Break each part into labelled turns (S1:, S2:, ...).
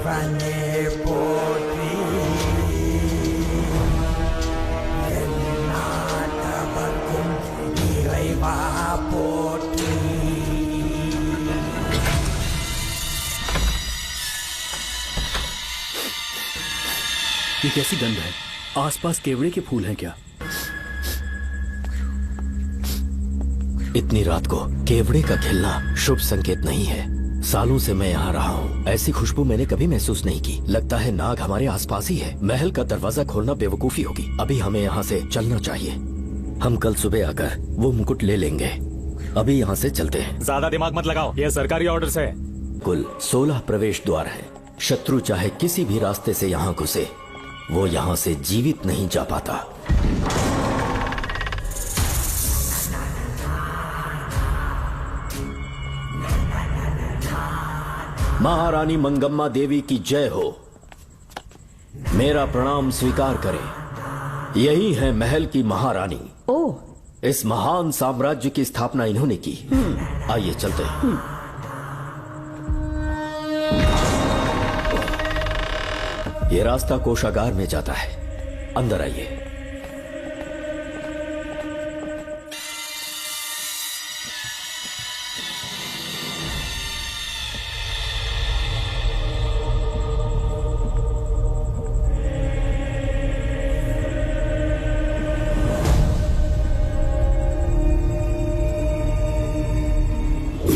S1: இறைவனே போற்றி எந்நாட்டவர்க்கும் இறைவா போற்றி।
S2: ये कैसी गंध है? आसपास केवड़े के फूल हैं क्या?
S3: इतनी रात को केवड़े का खिलना शुभ संकेत नहीं है। सालों से मैं यहाँ रहा हूँ, ऐसी खुशबू मैंने कभी महसूस नहीं की। लगता है नाग हमारे आसपास ही है। महल का दरवाजा खोलना बेवकूफी होगी। अभी हमें यहाँ से चलना चाहिए। हम कल सुबह आकर वो मुकुट ले लेंगे। अभी यहाँ से चलते हैं।
S4: ज्यादा दिमाग मत लगाओ, ये सरकारी ऑर्डर है।
S3: कुल 16 प्रवेश द्वार हैं। शत्रु चाहे किसी भी रास्ते से यहाँ घुसे, वो यहाँ से जीवित नहीं जा पाता। महारानी मंगम्मा देवी की जय हो। मेरा प्रणाम स्वीकार करें। यही है महल की महारानी।
S5: ओह,
S3: इस महान साम्राज्य की स्थापना इन्होंने की। आइए चलते हैं। ये रास्ता कोषागार में जाता है। अंदर आइए।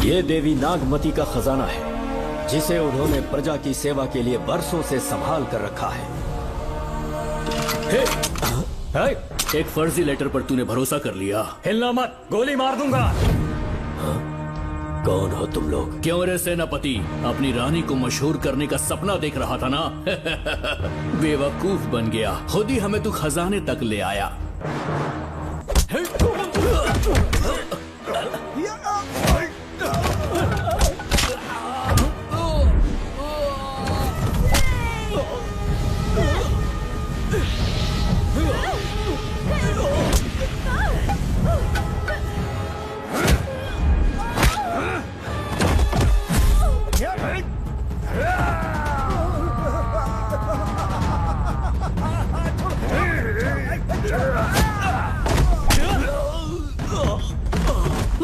S3: ये देवी नागमती का खजाना है, जिसे उन्होंने प्रजा की सेवा के लिए बरसों से संभाल कर रखा है।
S2: एक फर्जी लेटर पर तूने भरोसा कर लिया।
S4: हिलना मत, गोली मार दूंगा।
S3: कौन हो तुम लोग?
S2: क्यों रे सेनापति, अपनी रानी को मशहूर करने का सपना देख रहा था ना? बेवकूफ बन गया। खुद ही हमें तू खजाने तक ले आया।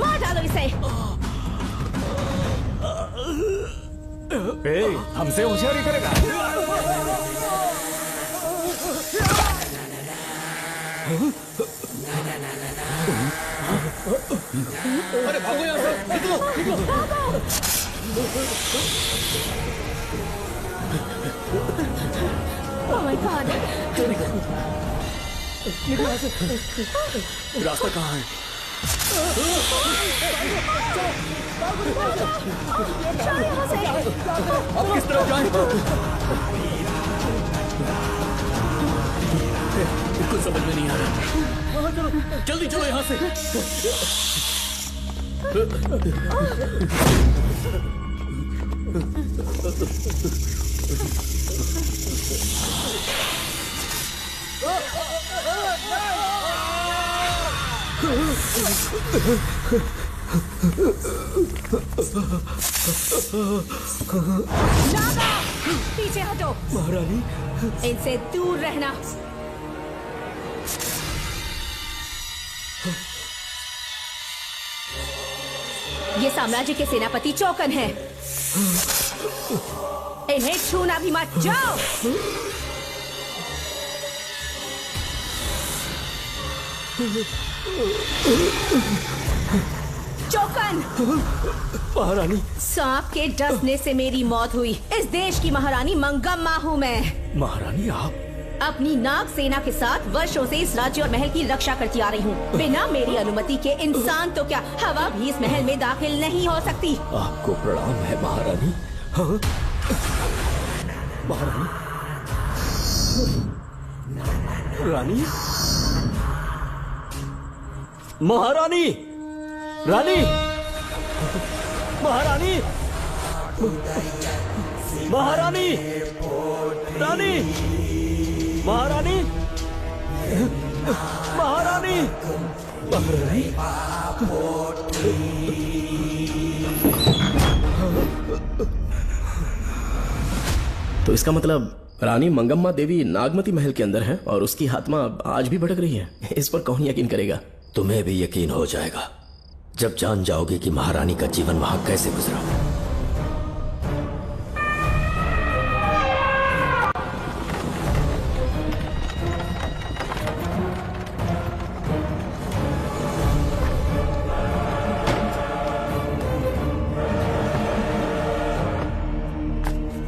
S5: मार डालो इसे।
S4: हमसे होशियारी करेगा।
S2: अरे भागो यहाँ से, निकलो, निकलो।
S5: Oh my God!
S2: रास्ता कहाँ है? अब किस तरफ जाएं? कुछ समझ में नहीं आ रहा। जल्दी चलो यहाँ से।
S5: नागा, पीछे हटो।
S3: महारानी,
S5: इनसे दूर रहना। ये साम्राज्य के सेनापति चौकन हैं। इन्हें छूना भी मत। जाओ। चौकन।
S3: महारानी।
S5: सांप के डसने से मेरी मौत हुई। इस देश की महारानी मंगम्मा हूँ मैं।
S3: महारानी आप?
S5: अपनी नाग सेना के साथ वर्षों से इस राज्य और महल की रक्षा करती आ रही हूँ। बिना मेरी अनुमति के इंसान तो क्या, हवा भी इस महल में दाखिल नहीं हो सकती।
S3: आपको प्रणाम है महारानी। हाँ? महारानी, रानी, महारानी, रानी, महारानी, महारानी, रानी, महारानी, महारानी, महारानी।
S6: तो इसका मतलब रानी मंगम्मा देवी नागमती महल के अंदर है और उसकी आत्मा आज भी भटक रही है। इस पर कौन यकीन करेगा?
S3: तुम्हें भी यकीन हो जाएगा जब जान जाओगे कि महारानी का जीवन वहां कैसे गुजरा।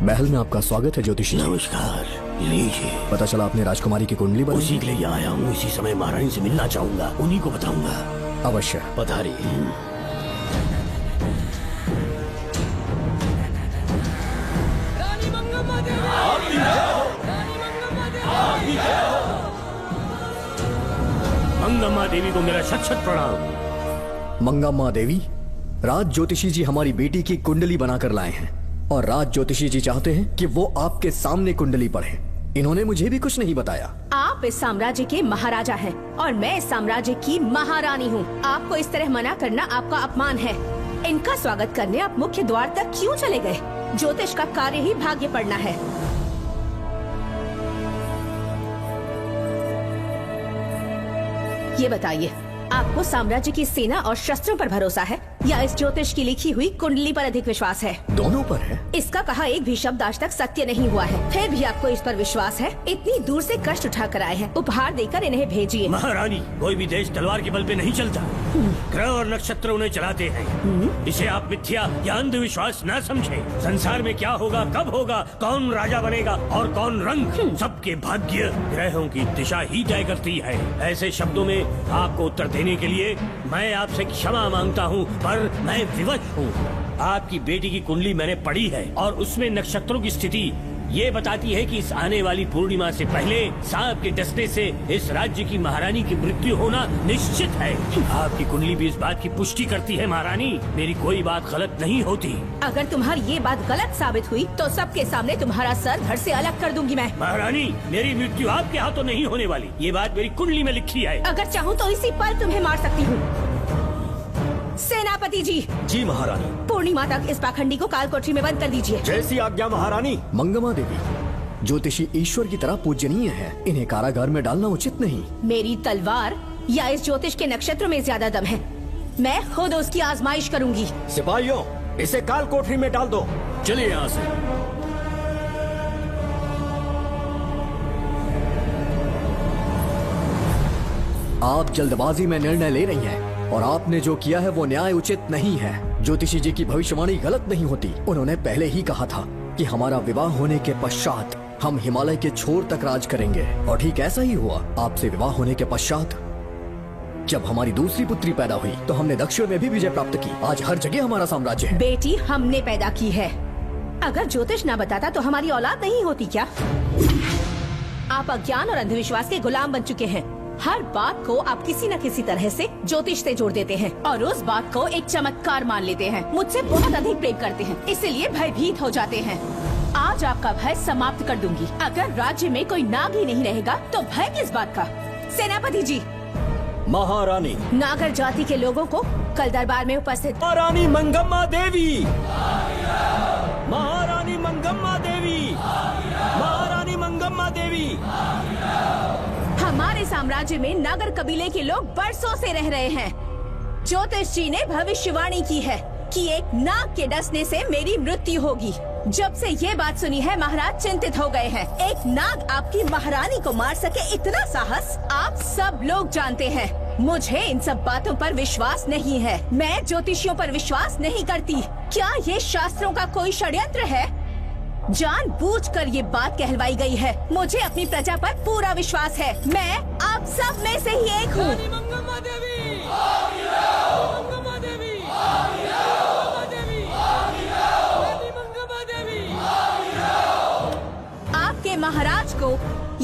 S7: महल में आपका स्वागत है ज्योतिषी।
S3: नमस्कार, लीजिए।
S7: पता चला आपने राजकुमारी की कुंडली बदली?
S3: उसी के लिए आया हूँ। इसी समय महारानी से मिलना चाहूंगा, उन्हीं को बताऊंगा।
S7: अवश्य।
S3: पधारी।
S2: मंगम्मा देवी को मेरा शत शत प्रणाम।
S7: मंगम्मा देवी, राज ज्योतिषी जी हमारी बेटी की कुंडली बनाकर लाए हैं और राज ज्योतिषी जी चाहते हैं कि वो आपके सामने कुंडली पढ़े। इन्होंने मुझे भी कुछ नहीं बताया।
S5: आप इस साम्राज्य के महाराजा हैं और मैं इस साम्राज्य की महारानी हूँ। आपको इस तरह मना करना आपका अपमान है। इनका स्वागत करने आप मुख्य द्वार तक क्यों चले गए? ज्योतिष का कार्य ही भाग्य पढ़ना है। ये बताइए, आपको साम्राज्य की सेना और शस्त्रों पर भरोसा है या इस ज्योतिष की लिखी हुई कुंडली पर अधिक विश्वास है?
S7: दोनों पर है।
S5: इसका कहा एक भी शब्द आज तक सत्य नहीं हुआ है, फिर भी आपको इस पर विश्वास है? इतनी दूर से कष्ट उठा कर आए हैं, उपहार देकर इन्हें भेजिए।
S2: महारानी, कोई भी देश तलवार के बल पे नहीं चलता, ग्रह और नक्षत्र उन्हें चलाते हैं। इसे आप मिथ्या या अंधविश्वास न समझे। संसार में क्या होगा, कब होगा, कौन राजा बनेगा और कौन रंग, सबके भाग्य ग्रहों की दिशा ही तय करती है। ऐसे शब्दों में आपको उत्तर देने के लिए मैं आपसे क्षमा मांगता हूँ, पर मैं विवश हूँ। आपकी बेटी की कुंडली मैंने पढ़ी है और उसमें नक्षत्रों की स्थिति ये बताती है कि इस आने वाली पूर्णिमा से पहले सांप के डसने से इस राज्य की महारानी की मृत्यु होना निश्चित है। आपकी कुंडली भी इस बात की पुष्टि करती है। महारानी, मेरी कोई बात गलत नहीं होती।
S5: अगर तुम्हारी ये बात गलत साबित हुई तो सबके सामने तुम्हारा सर धड़ से अलग कर दूंगी मैं।
S2: महारानी, मेरी मृत्यु आपके हाथों नहीं होने वाली, ये बात मेरी कुंडली में लिखी है।
S5: अगर चाहूँ तो इसी पल तुम्हें मार सकती हूँ। सेनापति जी।
S7: जी महारानी।
S5: पूर्णिमा तक इस पाखंडी को काल कोठरी में बंद कर दीजिए।
S7: जैसी आज्ञा महारानी। मंगम्मा देवी, ज्योतिषी ईश्वर की तरह पूजनीय है, इन्हें कारागार में डालना उचित नहीं।
S5: मेरी तलवार या इस ज्योतिष के नक्षत्रों में ज्यादा दम है, मैं खुद उसकी आजमाइश करूंगी।
S7: सिपाहियों, इसे काल कोठरी में डाल दो।
S2: चलिए यहाँ से।
S7: आप जल्दबाजी में निर्णय ले रही हैं और आपने जो किया है वो न्याय उचित नहीं है। ज्योतिषी जी की भविष्यवाणी गलत नहीं होती। उन्होंने पहले ही कहा था कि हमारा विवाह होने के पश्चात हम हिमालय के छोर तक राज करेंगे और ठीक ऐसा ही हुआ। आपसे विवाह होने के पश्चात जब हमारी दूसरी पुत्री पैदा हुई तो हमने दक्षिण में भी विजय प्राप्त की। आज हर जगह हमारा साम्राज्य है।
S5: बेटी हमने पैदा की है। अगर ज्योतिष ना बताता तो हमारी औलाद नहीं होती क्या? आप अज्ञान और अंधविश्वास के गुलाम बन चुके हैं। हर बात को आप किसी न किसी तरह से ज्योतिष से जोड़ देते हैं और उस बात को एक चमत्कार मान लेते हैं। मुझसे बहुत अधिक प्रेम करते हैं, इसीलिए भयभीत हो जाते हैं। आज आपका भय समाप्त कर दूंगी। अगर राज्य में कोई नाग ही नहीं रहेगा तो भय किस बात का? सेनापति जी।
S7: महारानी।
S5: नागर जाति के लोगों को कल दरबार में उपस्थित।
S7: महारानी मंगम्मा देवी। महारानी मंगम्मा देवी। महारानी मंगम्मा देवी।
S5: हमारे साम्राज्य में नागर कबीले के लोग बरसों से रह रहे हैं। ज्योतिष जी ने भविष्यवाणी की है कि एक नाग के डसने से मेरी मृत्यु होगी। जब से ये बात सुनी है महाराज चिंतित हो गए हैं। एक नाग आपकी महारानी को मार सके, इतना साहस आप सब लोग जानते हैं। मुझे इन सब बातों पर विश्वास नहीं है। मैं ज्योतिषियों पर विश्वास नहीं करती। क्या ये शास्त्रों का कोई षड्यंत्र है? जानबूझकर ये बात कहलवाई गई है। मुझे अपनी प्रजा पर पूरा विश्वास है। मैं आप सब में से ही एक हूँ। आपके महाराज को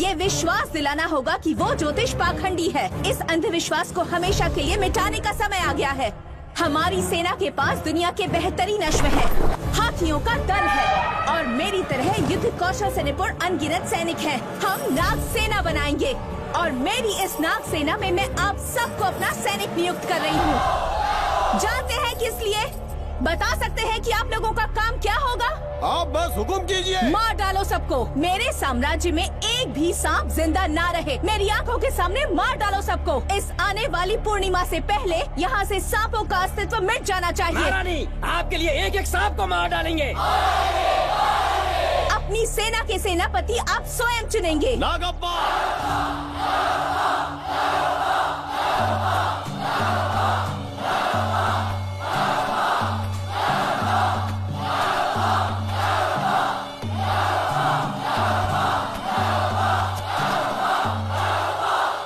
S5: ये विश्वास दिलाना होगा कि वो ज्योतिष पाखंडी है। इस अंधविश्वास को हमेशा के लिए मिटाने का समय आ गया है। हमारी सेना के पास दुनिया के बेहतरीन अश्व है, हाथियों का दल है और मेरी तरह युद्ध कौशल से निपुण अनगिनत सैनिक हैं। हम नाग सेना बनाएंगे और मेरी इस नाग सेना में मैं आप सबको अपना सैनिक नियुक्त कर रही हूँ। जानते हैं किस लिए? बता सकते हैं कि आप लोगों का काम क्या होगा?
S8: आप बस हुक्म कीजिए।
S5: मार डालो सबको। मेरे साम्राज्य में एक भी सांप जिंदा ना रहे। मेरी आंखों के सामने मार डालो सबको। इस आने वाली पूर्णिमा से पहले यहाँ से सांपों का अस्तित्व मिट जाना चाहिए।
S9: महारानी, आपके लिए एक एक सांप को मार डालेंगे।
S5: अपनी सेना के सेनापति आप स्वयं चुनेंगे।
S8: नागप्पा।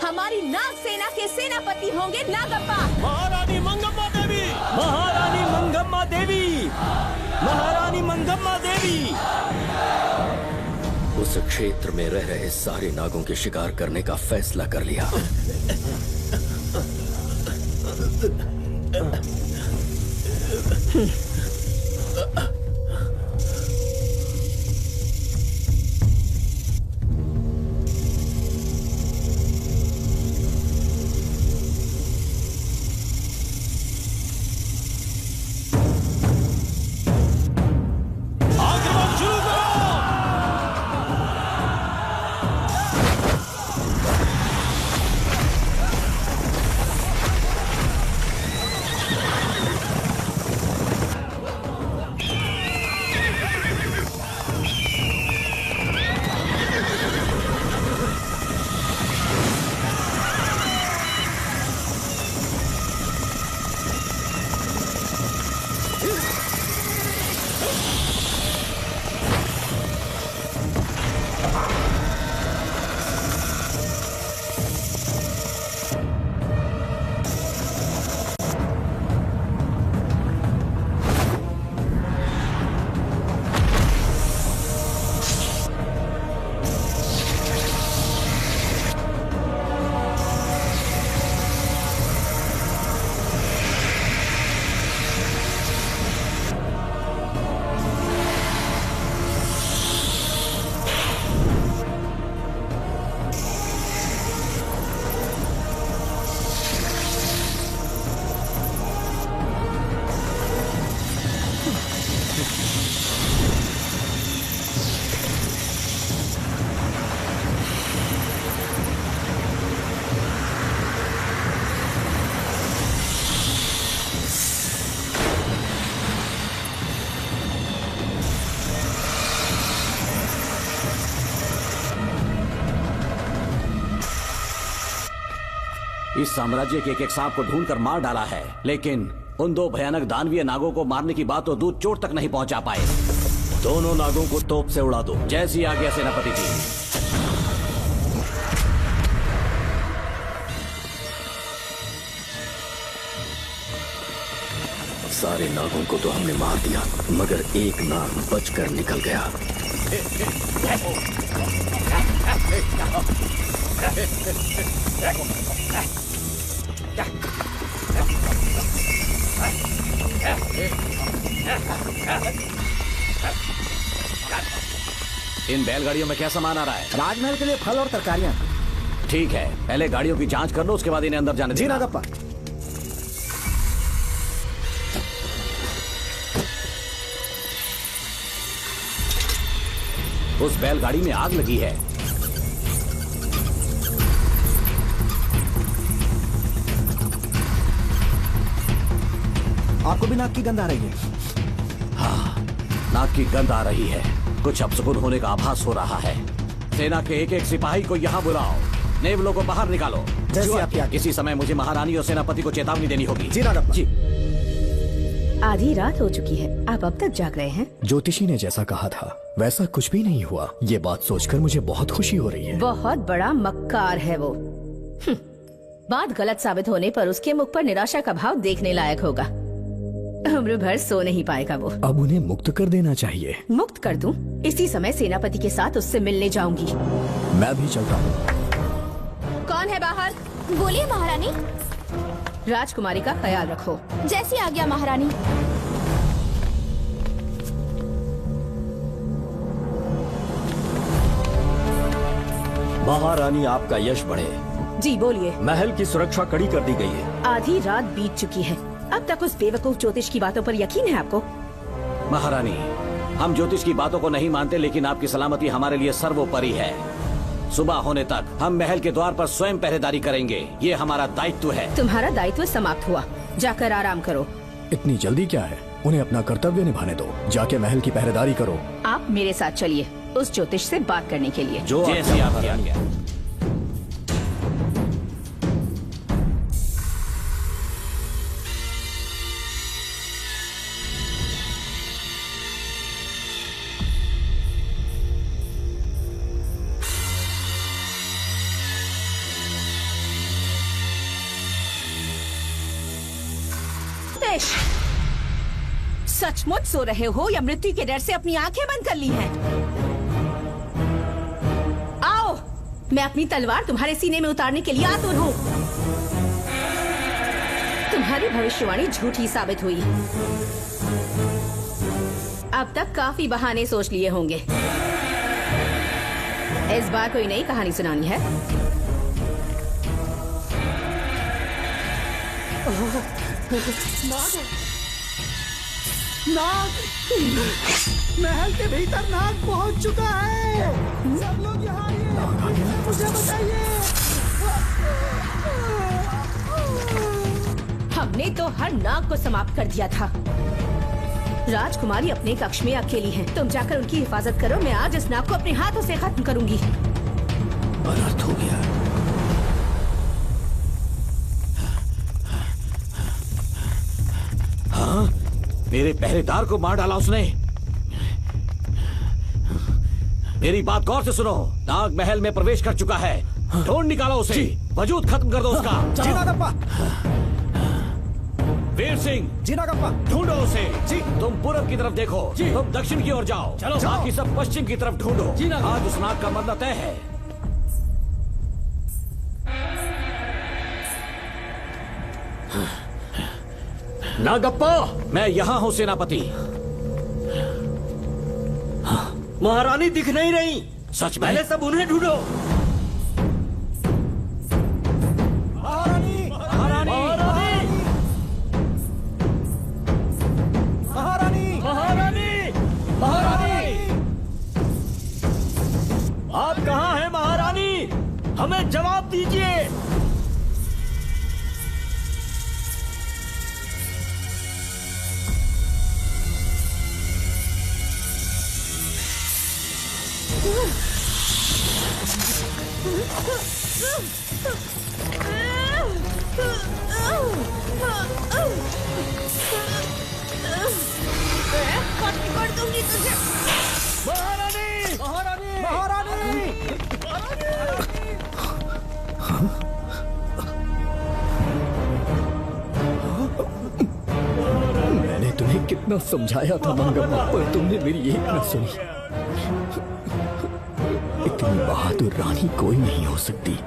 S5: हमारी नाग सेना के सेनापति होंगे नागप्पा।
S8: महारानी मंगम्मा देवी।
S9: महारानी मंगम्मा देवी। महारानी मंगम्मा देवी।
S3: उस क्षेत्र में रह रहे सारे नागों के शिकार करने का फैसला कर लिया।
S9: इस साम्राज्य के एक सांप को ढूंढकर मार डाला है, लेकिन उन दो भयानक दानवीय नागों को मारने की बात तो दूध चोट तक नहीं पहुंचा पाए। दोनों नागों को तोप से उड़ा दो। जैसी आज्ञा सेनापति जी।
S3: सारे नागों को तो हमने मार दिया, मगर एक नाग बचकर निकल गया।
S9: इन बैलगाड़ियों में क्या सामान आ रहा है?
S7: राजमहल के लिए फल और तरकारियां।
S9: ठीक है, पहले गाड़ियों की जांच कर लो, उसके बाद इन्हें अंदर जाने
S7: जी
S9: देना।
S7: नागप्पा।
S9: उस बैलगाड़ी में आग लगी है।
S7: आपको भी नाक की गंध आ रही है?
S9: हाँ, नाक की गंध आ रही है। कुछ अपशकुन होने का आभास हो रहा है। सेना के एक एक सिपाही को यहाँ बुलाओ। नेवलों को बाहर निकालो।
S7: जैसे आपकी आज्ञा।
S9: इसी समय मुझे महारानी और सेनापति को चेतावनी देनी होगी।
S7: जी नागप्पा।
S9: जी।
S5: आधी रात हो चुकी है, आप अब तक जाग रहे हैं?
S7: ज्योतिषी ने जैसा कहा था वैसा कुछ भी नहीं हुआ। ये बात सोचकर मुझे बहुत खुशी हो रही है।
S5: बहुत बड़ा मक्कार है वो। बात गलत साबित होने पर उसके मुख पर निराशा का भाव देखने लायक होगा। उम्र भर सो नहीं पाएगा वो।
S7: अब उन्हें मुक्त कर देना चाहिए।
S5: मुक्त कर दूं? इसी समय सेनापति के साथ उससे मिलने जाऊंगी।
S7: मैं भी चलता हूँ।
S5: कौन है बाहर?
S10: बोलिए महारानी।
S5: राजकुमारी का ख्याल रखो।
S10: जैसी आज्ञा महारानी।
S3: महारानी, आपका यश बढ़े।
S5: जी बोलिए।
S3: महल की सुरक्षा कड़ी कर दी गई है।
S5: आधी रात बीत चुकी है, अब तक उस बेवकूफ ज्योतिष की बातों पर यकीन है आपको?
S9: महारानी, हम ज्योतिष की बातों को नहीं मानते, लेकिन आपकी सलामती हमारे लिए सर्वोपरि है। सुबह होने तक हम महल के द्वार पर स्वयं पहरेदारी करेंगे, ये हमारा दायित्व है।
S5: तुम्हारा दायित्व समाप्त हुआ, जाकर आराम करो।
S7: इतनी जल्दी क्या है? उन्हें अपना कर्तव्य निभाने दो। जाके महल की पहरेदारी करो।
S5: आप मेरे साथ चलिए उस ज्योतिष से बात करने के लिए।
S9: जो जैसे आपकी आज्ञा।
S5: सचमुच सो रहे हो या मृत्यु के डर से अपनी आंखें बंद कर ली हैं? आओ, मैं अपनी तलवार तुम्हारे सीने में उतारने के लिए आतुर हूँ। तुम्हारी भविष्यवाणी झूठी साबित हुई। अब तक काफी बहाने सोच लिए होंगे। इस बार कोई नई कहानी सुनानी है?
S8: नाग, महल के भीतर नाग पहुंच चुका है। सब लोग यहाँ आइए, मुझे बताइए।
S5: हमने तो हर नाग को समाप्त कर दिया था। राजकुमारी अपने कक्ष में अकेली है। तुम जाकर उनकी हिफाजत करो। मैं आज इस नाग को अपने हाथों से खत्म करूंगी।
S3: अनर्थ हो गया।
S9: हाँ, मेरे पहरेदार को मार डाला उसने। मेरी बात गौर से सुनो। नाग महल में प्रवेश कर चुका है। ढूंढ निकालो उसे, वजूद खत्म कर दो उसका।
S8: जी नागप्पा।
S9: वीर सिंह,
S8: जी नागप्पा।
S9: ढूंढो उसे।
S8: जी।
S9: तुम पूरब की तरफ देखो, तुम दक्षिण की ओर जाओ।
S2: चलो।
S9: बाकी सब पश्चिम की तरफ ढूंढो। आज उस नाग का मरना तय है।
S2: नागप्पा,
S9: मैं यहाँ हूँ सेनापति।
S2: महारानी दिख नहीं रही।
S9: सच में?
S2: पहले सब उन्हें ढूंढो।
S8: महारानी,
S2: महारानी,
S8: महारानी,
S2: महारानी, महारानी, आप कहाँ हैं महारानी? हमें जवाब दीजिए।
S5: कर दूंगी तुझे।
S2: महारानी, महारानी,
S8: महारानी।
S7: मैंने तुम्हें कितना समझाया था मंगम्मा, पर तुमने मेरी एक न सुनी। इतनी बहादुर रानी कोई नहीं हो सकती।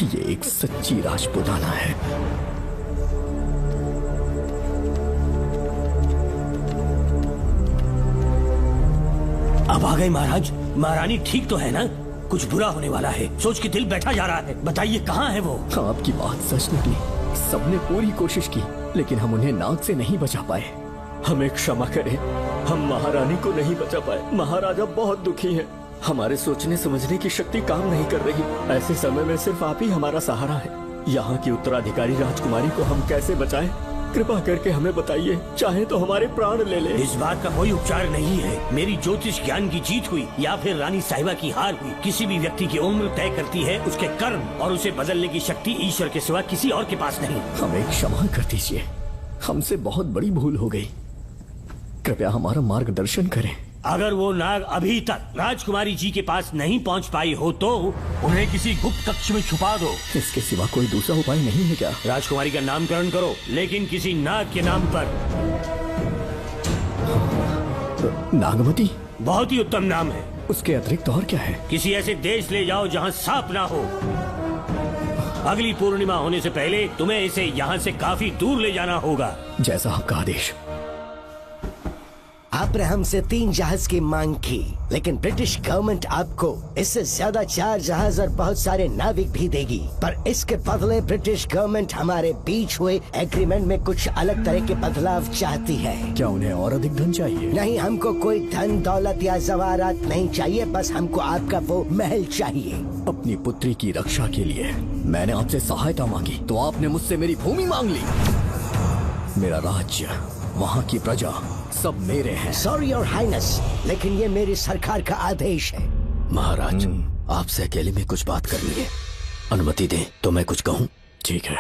S7: ये एक सच्ची राजपुताना है।
S2: अब आ गए महाराज। महारानी ठीक तो है ना? कुछ बुरा होने वाला है, सोच के दिल बैठा जा रहा है। बताइए कहाँ है वो?
S7: आपकी बात सच निकली। सबने पूरी कोशिश की, लेकिन हम उन्हें नाग से नहीं बचा पाए।
S3: हमें क्षमा करें, हम महारानी को नहीं बचा पाए। महाराजा बहुत दुखी हैं। हमारे सोचने समझने की शक्ति काम नहीं कर रही। ऐसे समय में सिर्फ आप ही हमारा सहारा है। यहाँ की उत्तराधिकारी राजकुमारी को हम कैसे बचाएं? कृपा करके हमें बताइए, चाहे तो हमारे प्राण ले ले।
S2: इस बात का कोई उपचार नहीं है। मेरी ज्योतिष ज्ञान की जीत हुई या फिर रानी साहिबा की हार हुई। किसी भी व्यक्ति की उम्र तय करती है उसके कर्म, और उसे बदलने की शक्ति ईश्वर के सिवा किसी और के पास नहीं।
S7: हमें क्षमा कर दीजिए, हमसे बहुत बड़ी भूल हो गई। कृपया हमारा मार्गदर्शन करें।
S2: अगर वो नाग अभी तक राजकुमारी जी के पास नहीं पहुंच पाई हो तो उन्हें किसी गुप्त कक्ष में छुपा दो।
S7: इसके सिवा कोई दूसरा उपाय नहीं है क्या?
S2: राजकुमारी का नामकरण करो, लेकिन किसी नाग के नाम पर।
S7: नागमती
S2: बहुत ही उत्तम नाम है।
S7: उसके अतिरिक्त और क्या है?
S2: किसी ऐसे देश ले जाओ जहाँ सांप ना हो। अगली पूर्णिमा होने से पहले तुम्हें इसे यहाँ से काफी दूर ले जाना होगा।
S7: जैसा आपका आदेश।
S11: आपने हमसे 3 जहाज की मांग की, लेकिन ब्रिटिश गवर्नमेंट आपको इससे ज्यादा 4 जहाज और बहुत सारे नाविक भी देगी। पर इसके बदले ब्रिटिश गवर्नमेंट हमारे बीच हुए एग्रीमेंट में कुछ अलग तरह के बदलाव चाहती है।
S7: क्या उन्हें और अधिक धन चाहिए?
S11: नहीं, हमको कोई धन दौलत या जवाहरात नहीं चाहिए, बस हमको आपका वो महल चाहिए।
S7: अपनी पुत्री की रक्षा के लिए मैंने आपसे सहायता मांगी तो आपने मुझसे मेरी भूमि मांग ली। मेरा राज्य, वहाँ की प्रजा सब मेरे हैं।
S11: सॉरी योर हाइनेस, लेकिन ये मेरी सरकार का आदेश है।
S3: महाराज, आपसे अकेले में कुछ बात करनी है। अनुमति दें तो मैं कुछ कहूँ?
S7: ठीक है।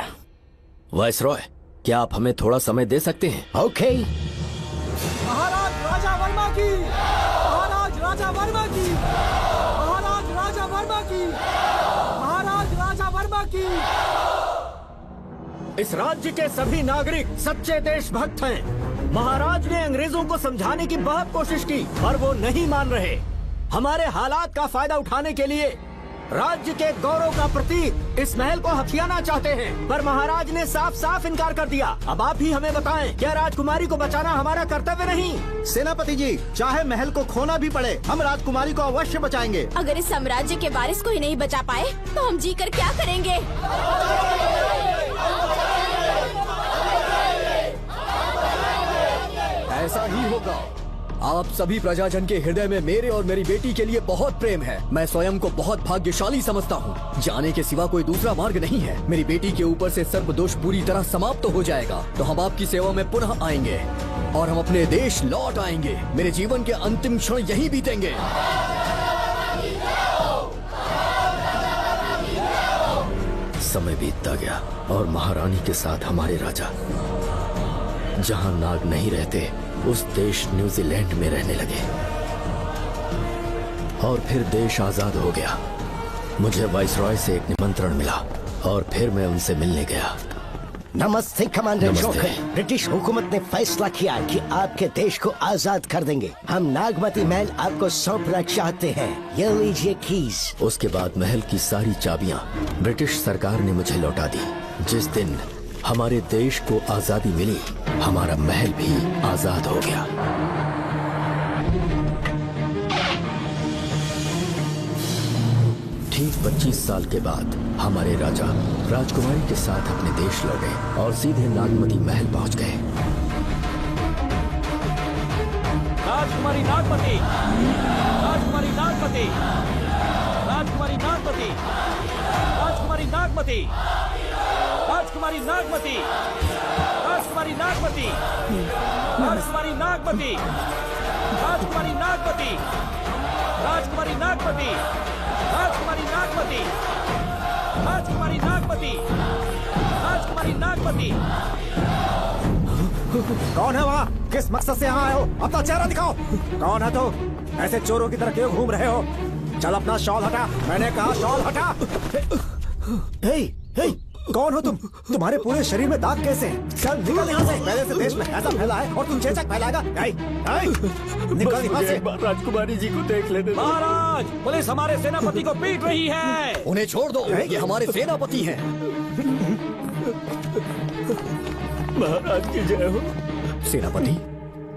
S3: वाइसरॉय, क्या आप हमें थोड़ा समय दे सकते हैं?
S11: ओके।
S8: महाराज राजा वर्मा की, महाराज राजा वर्मा की, महाराज राजा वर्मा की, महाराज राजा वर्मा की।
S2: इस राज्य के सभी नागरिक सच्चे देशभक्त हैं। महाराज ने अंग्रेजों को समझाने की बहुत कोशिश की, पर वो नहीं मान रहे। हमारे हालात का फायदा उठाने के लिए राज्य के गौरव का प्रतीक इस महल को हथियाना चाहते हैं, पर महाराज ने साफ साफ इनकार कर दिया। अब आप ही हमें बताएं, क्या राजकुमारी को बचाना हमारा कर्तव्य नहीं?
S12: सेनापति जी, चाहे महल को खोना भी पड़े, हम राजकुमारी को अवश्य बचाएंगे।
S10: अगर इस साम्राज्य के वारिस को ही नहीं बचा पाए तो हम जीकर क्या करेंगे?
S7: ऐसा ही होगा। आप सभी प्रजाजन के हृदय में मेरे और मेरी बेटी के लिए बहुत प्रेम है। मैं स्वयं को बहुत भाग्यशाली समझता हूँ। जाने के सिवा कोई दूसरा मार्ग नहीं है। मेरी बेटी के ऊपर से सर्पदोष पूरी तरह समाप्त हो जाएगा तो हम आपकी सेवा में पुनः आएंगे और हम अपने देश लौट आएंगे। मेरे जीवन के अंतिम क्षण यहीं बीतेंगे।
S3: समय बीतता गया और महारानी के साथ हमारे राजा जहां नाग नहीं रहते उस देश न्यूजीलैंड में रहने लगे और फिर देश आजाद हो गया। मुझे वाइसरॉय से एक निमंत्रण मिला और फिर मैं उनसे मिलने गया।
S11: नमस्ते कमांडर
S3: नमस्ते।
S11: जोकर। ब्रिटिश हुकूमत ने फैसला किया कि आपके देश को आजाद कर देंगे। हम नागमती महल आपको सौंपना चाहते हैं। ये लीजिए कीज।
S3: उसके बाद महल की सारी चाबियां ब्रिटिश सरकार ने मुझे लौटा दी। जिस दिन हमारे देश को आजादी मिली, हमारा महल भी आजाद हो गया। ठीक 25 साल के बाद हमारे राजा राजकुमारी के साथ अपने देश लौटे और सीधे नागमती महल पहुंच गए।
S2: राजकुमारी नागमती, राजकुमारी नागमती, राजकुमारी नागमती, राजकुमारी नागमती, राजकुमारी नागमती, राजकुमारी नागमती, राजकुमारी नागमती, राजकुमारी नागमती, राजकुमारी नागमती, राजकुमारी नागमती, राजकुमारी नागमती, राजकुमारी नागमती।
S4: कौन है वहाँ? किस मकसद से यहाँ आए हो? अपना चेहरा दिखाओ। कौन है तो? ऐसे चोरों की तरह क्यों घूम रहे हो? चल अपना शॉल हटा। मैंने कहा शॉल हटा।
S8: हे, हे, कौन हो तुम? तुम्हारे पूरे शरीर में दाग कैसे हैं? चल निकल यहाँ से। पहले से देश में ऐसा फैला है और तुम चेचक फैलाएगा? निकल यहाँ से।
S2: राजकुमारी जी को देख लेते। महाराज, पुलिस हमारे सेनापति को पीट रही है।
S7: उन्हें छोड़ दो, ये हमारे सेनापति हैं।
S2: महाराज की जय हो।
S7: सेनापति,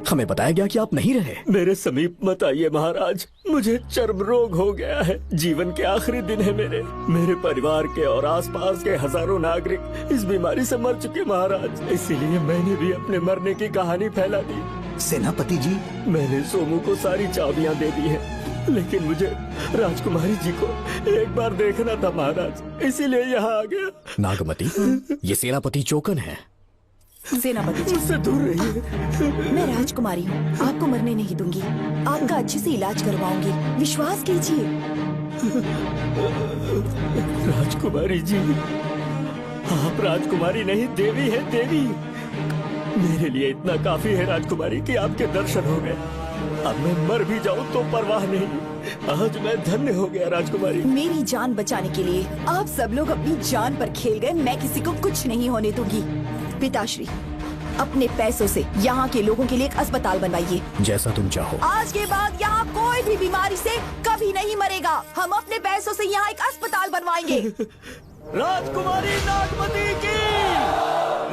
S7: हमें बताया गया कि आप नहीं रहे।
S2: मेरे समीप मत आइए महाराज, मुझे चर्म रोग हो गया है। जीवन के आखिरी दिन है मेरे परिवार के और आसपास के हजारों नागरिक इस बीमारी से मर चुके महाराज। इसीलिए मैंने भी अपने मरने की कहानी फैला दी।
S8: सेनापति जी,
S2: मैंने सोमू को सारी चाबियां दे दी हैं, लेकिन मुझे राजकुमारी जी को एक बार देखना था महाराज, इसीलिए यहाँ आ गया।
S7: नागमती, ये सेनापति चोकन है।
S5: सेनापति जी,
S2: उससे दूर रहिए।
S5: मैं राजकुमारी हूँ, आपको मरने नहीं दूंगी। आपका अच्छे से इलाज करवाऊंगी, विश्वास कीजिए।
S2: राजकुमारी जी, आप राजकुमारी नहीं देवी है, देवी। मेरे लिए इतना काफी है राजकुमारी कि आपके दर्शन हो गए। अब मैं मर भी जाऊं तो परवाह नहीं। आज मैं धन्य हो गया राजकुमारी।
S5: मेरी जान बचाने के लिए आप सब लोग अपनी जान पर खेल गए। मैं किसी को कुछ नहीं होने दूंगी। पिताश्री, अपने पैसों से यहाँ के लोगों के लिए एक अस्पताल बनवाइए।
S7: जैसा तुम चाहो।
S5: आज के बाद यहाँ कोई भी बीमारी से कभी नहीं मरेगा। हम अपने पैसों से यहाँ एक अस्पताल बनवाएंगे।
S2: राजकुमारी नागमती की,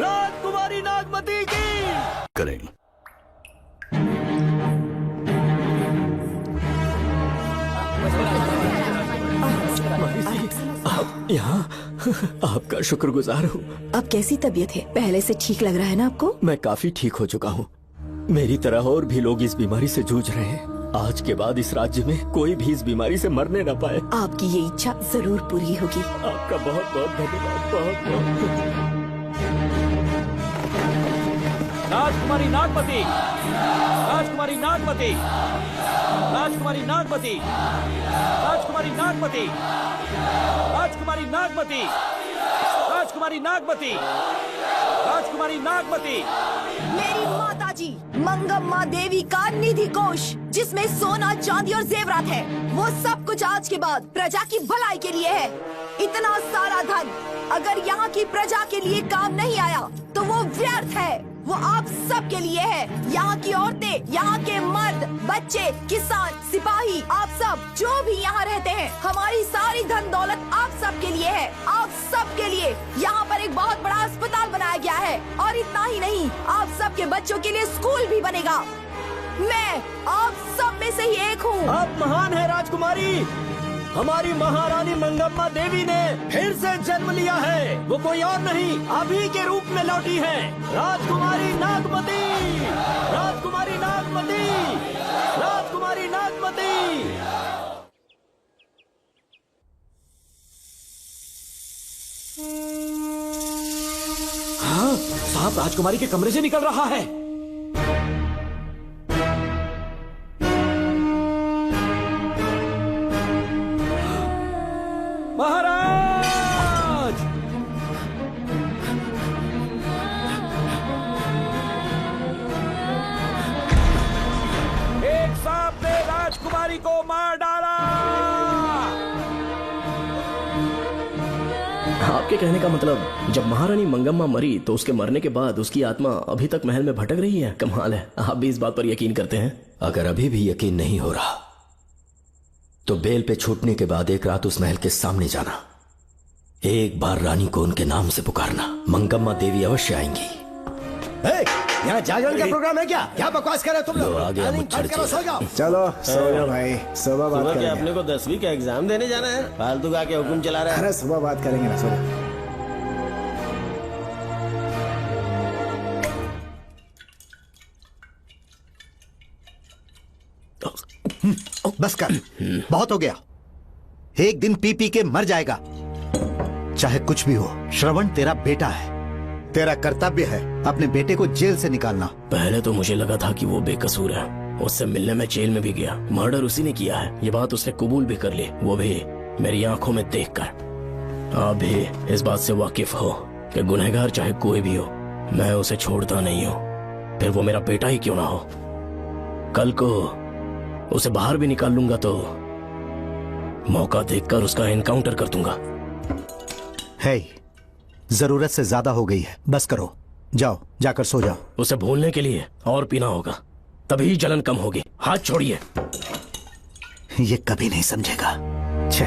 S2: राजकुमारी नागमती की।
S3: करेंगे। यहाँ आपका शुक्रगुजार हूँ।
S5: अब कैसी तबीयत है? पहले से ठीक लग रहा है ना आपको?
S3: मैं काफी ठीक हो चुका हूँ। मेरी तरह और भी लोग इस बीमारी से जूझ रहे हैं। आज के बाद इस राज्य में कोई भी इस बीमारी से मरने न पाए।
S5: आपकी ये इच्छा जरूर पूरी होगी।
S3: आपका बहुत बहुत धन्यवाद। बहुत बहुत।
S9: राजकुमारी नागमती, राजकुमारी नागमती, राजकुमारी नागमती, राजकुमारी नागमती, राजकुमारी नागमती, राजकुमारी नागमती, राजकुमारी नागमती।
S5: मेरी माताजी मंगम्मा देवी का निधि कोष, जिसमें सोना, चांदी और जेवरात है, वो सब कुछ आज के बाद प्रजा की भलाई के लिए है। इतना सारा धन अगर यहाँ की प्रजा के लिए काम नहीं आया तो वो व्यर्थ है। वो आप सब के लिए है। यहाँ की औरतें, यहाँ के मर्द, बच्चे, किसान, सिपाही, आप सब जो भी यहाँ रहते हैं, हमारी सारी धन दौलत आप सब के लिए है। आप सब के लिए यहाँ पर एक बहुत बड़ा अस्पताल बनाया गया है, और इतना ही नहीं, आप सब के बच्चों के लिए स्कूल भी बनेगा। मैं आप सब में से ही एक हूँ।
S6: आप महान है राजकुमारी। हमारी महारानी मंगम्मा देवी ने फिर से जन्म लिया है। वो कोई और नहीं, अभी के रूप में लौटी है। राजकुमारी नागमती, राजकुमारी नागमती, राजकुमारी नागमती।
S9: हाँ, साहब राजकुमारी के कमरे से निकल रहा है। महाराज! एक सांप ने राजकुमारी को मार डाला।
S6: आपके कहने का मतलब, जब महारानी मंगम्मा मरी तो उसके मरने के बाद उसकी आत्मा अभी तक महल में भटक रही है? कमाल है, आप भी इस बात पर यकीन करते हैं?
S3: अगर अभी भी यकीन नहीं हो रहा तो बेल पे छूटने के बाद एक रात उस महल के सामने जाना, एक बार रानी को उनके नाम से पुकारना। मंगम्मा देवी अवश्य आएंगी।
S11: यहाँ जागरण का प्रोग्राम है क्या? क्या बकवास कर रहे हो तुम लोग?
S3: आगे मुझ
S11: करो, सो जाओ।
S8: चलो सो जाओ भाई, सुबह बात करेंगे।
S9: अपने को 10वीं का एग्जाम देने जाना है, फालतू का के हुक्म चला रहा है।
S8: अरे सुबह बात करेंगे ना, सो जाओ।
S12: बस कर, बहुत हो गया। एक दिन पी पी के मर जाएगा। चाहे कुछ भी हो, श्रवण तेरा बेटा है। तेरा कर्तव्य है अपने बेटे को जेल से निकालना।
S6: पहले तो मुझे लगा था कि वो बेकसूर है, उससे मिलने में जेल में भी गया, मर्डर उसी ने किया है, ये बात उसने कबूल भी कर ली, वो भी मेरी आंखों में देखकर। आप भी इस बात से वाकिफ हो कि गुनहगार चाहे कोई भी हो, मैं उसे छोड़ता नहीं हूँ, फिर वो मेरा बेटा ही क्यों ना हो। कल को उसे बाहर भी निकाल लूंगा तो मौका देखकर उसका एनकाउंटर कर दूंगा।
S12: है, जरूरत से ज्यादा हो गई है, बस करो, जाओ, जाकर सो जाओ।
S6: उसे भूलने के लिए और पीना होगा, तभी जलन कम होगी। हाथ छोड़िए।
S12: ये कभी नहीं समझेगा। छे।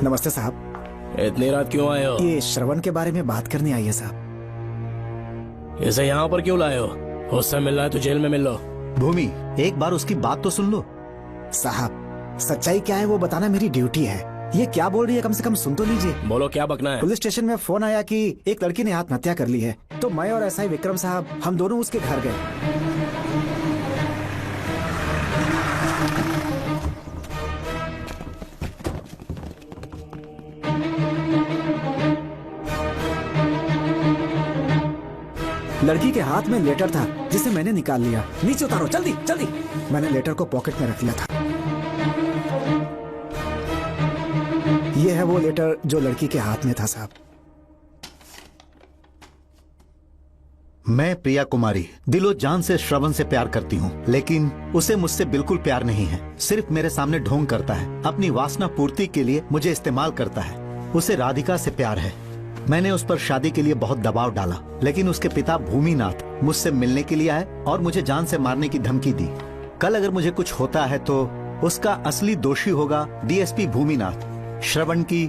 S8: नमस्ते साहब।
S6: इतनी रात क्यों आए हो?
S8: ये श्रवण के बारे में बात करनी आई है साहब।
S6: इसे यहाँ पर क्यों लाए हो? उससे मिलना है तो जेल में मिल लो।
S12: भूमि, एक बार उसकी बात तो सुन लो।
S8: साहब, सच्चाई क्या है वो बताना मेरी ड्यूटी है। ये क्या बोल रही है, कम से कम सुन तो लीजिए।
S6: बोलो, क्या बकना है?
S8: पुलिस स्टेशन में फोन आया कि एक लड़की ने आत्महत्या कर ली है, तो मैं और एसआई विक्रम साहब हम दोनों उसके घर गए। लड़की के हाथ में लेटर था जिसे मैंने निकाल लिया। नीचे उतारो, जल्दी जल्दी। मैंने लेटर को पॉकेट में रख लिया था। ये है वो लेटर जो लड़की के हाथ में था साहब।
S12: मैं प्रिया कुमारी दिलो जान से श्रवण से प्यार करती हूँ, लेकिन उसे मुझसे बिल्कुल प्यार नहीं है। सिर्फ मेरे सामने ढोंग करता है, अपनी वासना पूर्ति के लिए मुझे इस्तेमाल करता है। उसे राधिका से प्यार है। मैंने उस पर शादी के लिए बहुत दबाव डाला, लेकिन उसके पिता भूमिनाथ मुझसे मिलने के लिए आए और मुझे जान से मारने की धमकी दी। कल अगर मुझे कुछ होता है तो उसका असली दोषी होगा डीएसपी भूमिनाथ। श्रवण की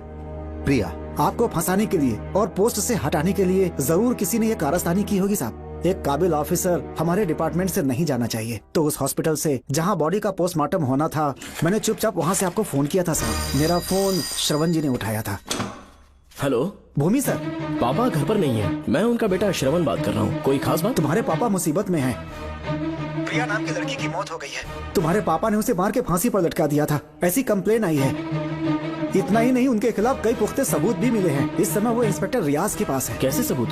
S12: प्रिया।
S8: आपको फंसाने के लिए और पोस्ट से हटाने के लिए जरूर किसी ने ये कारस्तानी की होगी साहब। एक काबिल ऑफिसर हमारे डिपार्टमेंट से नहीं जाना चाहिए। तो उस हॉस्पिटल से जहां बॉडी का पोस्टमार्टम होना था, मैंने चुपचाप वहां से आपको फोन किया था साहब। मेरा फोन श्रवण जी ने उठाया था।
S6: हेलो
S8: भूमि सर।
S6: पापा घर पर नहीं है, मैं उनका बेटा श्रवण बात कर रहा हूँ। कोई खास बात?
S8: तुम्हारे पापा मुसीबत में हैं। प्रिया नाम की लड़की की मौत हो गई है। तुम्हारे पापा ने उसे मार के फांसी पर लटका दिया था, ऐसी कंप्लेन आई है। इतना ही नहीं, उनके खिलाफ कई पुख्ते सबूत भी मिले हैं। इस समय वो इंस्पेक्टर रियाज के पास है।
S6: कैसे सबूत?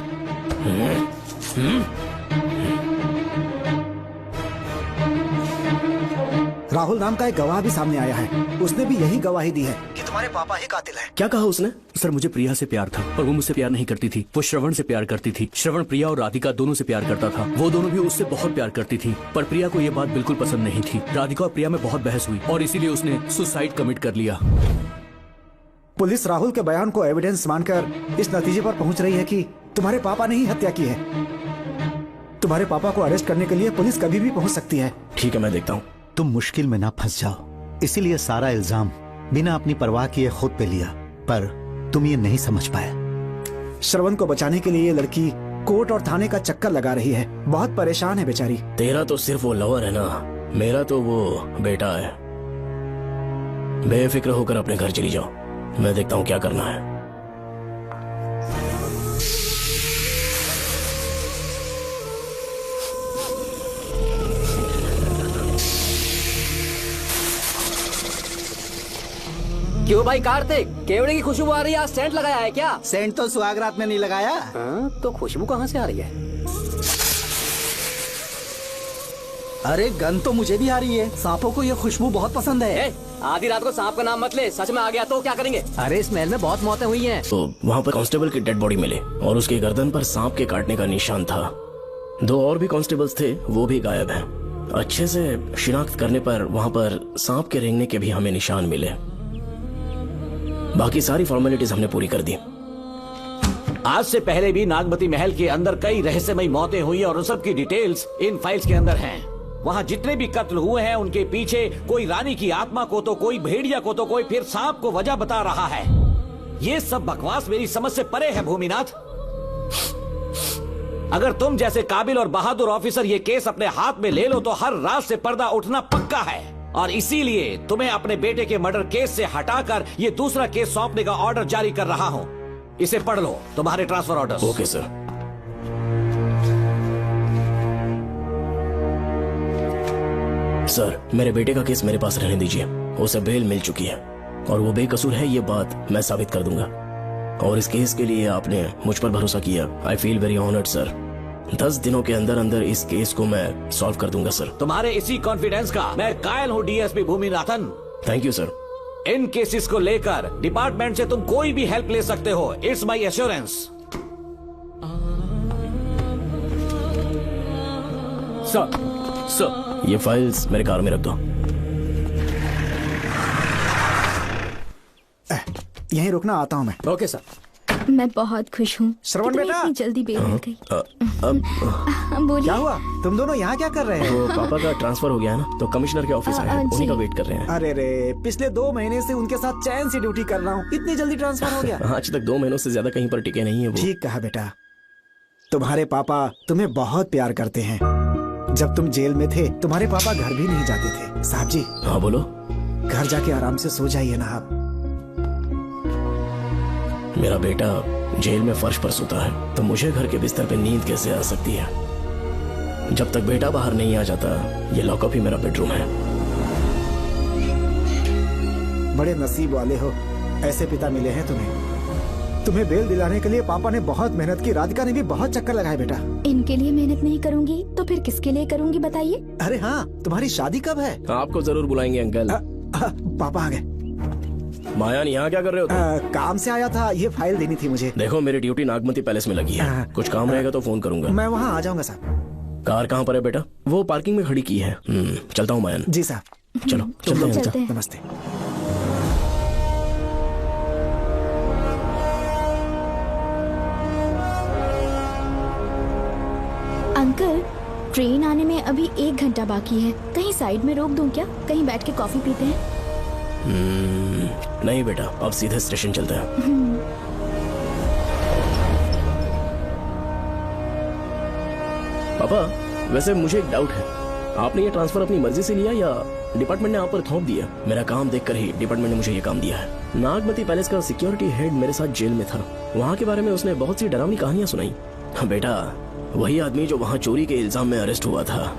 S8: राहुल नाम का एक गवाह भी सामने आया है। उसने भी यही गवाही दी है कि तुम्हारे पापा ही कातिल है।
S6: क्या कहा उसने? सर मुझे प्रिया से प्यार था और वो मुझसे प्यार नहीं करती थी। वो श्रवण से प्यार करती थी। श्रवण प्रिया और राधिका दोनों से प्यार करता था। वो दोनों भी उससे बहुत प्यार करती थी, पर प्रिया को ये बात बिल्कुल पसंद नहीं थी। राधिका और प्रिया में बहुत बहस हुई और इसीलिए उसने सुसाइड कमिट कर लिया।
S8: पुलिस राहुल के बयान को एविडेंस मानकर इस नतीजे पर पहुंच रही है कि तुम्हारे पापा ने ही हत्या की है। तुम्हारे पापा को अरेस्ट करने के लिए पुलिस कभी भी पहुंच सकती है।
S6: ठीक है, मैं देखता हूँ।
S12: तुम मुश्किल में ना फंस जाओ, इसीलिए सारा इल्जाम बिना अपनी परवाह किए खुद पे लिया, पर तुम ये नहीं समझ पाए।
S8: श्रवण को बचाने के लिए ये लड़की कोर्ट और थाने का चक्कर लगा रही है। बहुत परेशान है बेचारी।
S6: तेरा तो सिर्फ वो लवर है ना, मेरा तो वो बेटा है। बेफिक्र होकर अपने घर चली जाओ, मैं देखता हूँ क्या करना है।
S13: क्यों भाई कार्तिक, केवड़े की खुशबू आ रही है, सेंट लगाया है क्या?
S14: सेंट तो सुहागरात में नहीं लगाया।
S13: तो खुशबू कहाँ से आ रही है?
S14: अरे गन तो मुझे भी आ रही है। सांपों को ये खुशबू बहुत पसंद है।
S13: आधी रात को सांप का नाम मत ले, सच में आ गया तो क्या करेंगे?
S14: अरे इस महल में बहुत मौतें हुई हैं।
S6: तो वहाँ पर कांस्टेबल की डेड बॉडी मिली और उसके गर्दन पर सांप के काटने का निशान था। 2 और भी कांस्टेबल्स थे, वो भी गायब हैं। अच्छे से शिनाख्त करने पर वहाँ पर सांप के रेंगने के भी हमें निशान मिले। बाकी सारी फॉर्मेलिटीज हमने पूरी कर दी।
S9: आज से पहले भी नागमती महल के अंदर कई रहस्यमयी मौतें हुई और उन सब की डिटेल्स इन फाइल्स के अंदर हैं। वहाँ जितने भी कत्ल हुए हैं उनके पीछे कोई रानी की आत्मा को तो कोई भेड़िया को तो कोई फिर सांप को वजह बता रहा है। ये सब बकवास मेरी समझ से परे है भूमिनाथ। अगर तुम जैसे काबिल और बहादुर ऑफिसर ये केस अपने हाथ में ले लो तो हर रात से पर्दा उठना पक्का है, और इसीलिए तुम्हें अपने बेटे के मर्डर केस से हटाकर ये दूसरा केस सौंपने का ऑर्डर जारी कर रहा हूं। इसे पढ़ लो, तुम्हारे transfer order.
S6: Okay sir. Sir, मेरे बेटे का केस मेरे पास रहने दीजिए। उसे बेल मिल चुकी है और वो बेकसूर है, ये बात मैं साबित कर दूंगा। और इस केस के लिए आपने मुझ पर भरोसा किया। I feel very honoured sir. 10 दिनों के अंदर अंदर इस केस को मैं सॉल्व कर दूंगा सर।
S9: तुम्हारे इसी कॉन्फिडेंस का मैं कायल हूँ DSP Bhuminathan.
S6: Thank you sir.
S9: In cases को लेकर डिपार्टमेंट से तुम कोई भी हेल्प ले सकते हो। It's my assurance.
S6: सर, ये फाइल्स मेरे कार में रख दो।
S8: यहीं रुकना, आता हूँ मैं।
S14: Okay sir.
S10: मैं बहुत खुश हूँ।
S8: श्रवण बेटा,
S10: इतनी जल्दी बेल मिल गई। बोलिए।
S8: क्या हुआ? तुम दोनों यहाँ क्या कर रहे हो?
S6: वो पापा का ट्रांसफर हो गया है ना, तो कमिश्नर के ऑफिस आए हैं, उन्हीं का वेट कर रहे हैं।
S8: अरे रे, पिछले 2 महीने से उनके साथ चैन से ड्यूटी कर रहा हूँ, इतनी जल्दी ट्रांसफर हो गया?
S6: आज तक 2 महीनों से ज्यादा कहीं पर टिके नहीं है वो।
S8: ठीक कहा बेटा, तुम्हारे पापा तुम्हें बहुत प्यार करते हैं। जब तुम जेल में थे तुम्हारे पापा घर भी नहीं जाते थे। साहब जी।
S6: हाँ बोलो।
S8: घर जाके आराम से सो जाइए ना आप।
S6: मेरा बेटा जेल में फर्श पर सोता है तो मुझे घर के बिस्तर पे नींद कैसे आ सकती है? जब तक बेटा बाहर नहीं आ जाता, ये लॉकअप ही मेरा बेडरूम है।
S8: बड़े नसीब वाले हो, ऐसे पिता मिले हैं तुम्हें बेल दिलाने के लिए पापा ने बहुत मेहनत की। राधिका ने भी बहुत चक्कर लगाए बेटा।
S10: इनके लिए मेहनत नहीं करूंगी तो फिर किसके लिए करूंगी बताइए?
S8: अरे हाँ, तुम्हारी शादी कब है?
S6: आपको जरूर बुलाएंगे अंकल।
S8: पापा आ गए।
S6: मायान, यहाँ क्या कर रहे हो तुम?
S8: काम से आया था, ये फाइल देनी थी मुझे।
S6: देखो, मेरी ड्यूटी नागमती पैलेस में लगी है। कुछ काम रहेगा तो फोन करूंगा।
S8: मैं वहाँ आ जाऊंगा साहब।
S6: कार कहाँ पर है बेटा? वो पार्किंग में खड़ी की है। चलता हूँ मायान।
S8: जी साहब।
S6: चलो चलते हैं।
S8: नमस्ते।
S10: अंकल, ट्रेन आने में अभी 1 घंटा बाकी है। कहीं साइड में रोक दूं क्या? कहीं बैठ के कॉफी पीते हैं?
S6: नहीं बेटा, अब सीधे स्टेशन चलते हैं। पापा वैसे मुझे एक डाउट है, आपने ये ट्रांसफर अपनी मर्जी से लिया या डिपार्टमेंट ने आप पर थोप दिया? मेरा काम देखकर ही डिपार्टमेंट ने मुझे ये काम दिया है। नागमती पैलेस का सिक्योरिटी हेड मेरे साथ जेल में था, वहाँ के बारे में उसने बहुत सी डरावनी कहानियां सुनाई। बेटा वही आदमी जो वहाँ चोरी के इल्जाम में अरेस्ट हुआ था,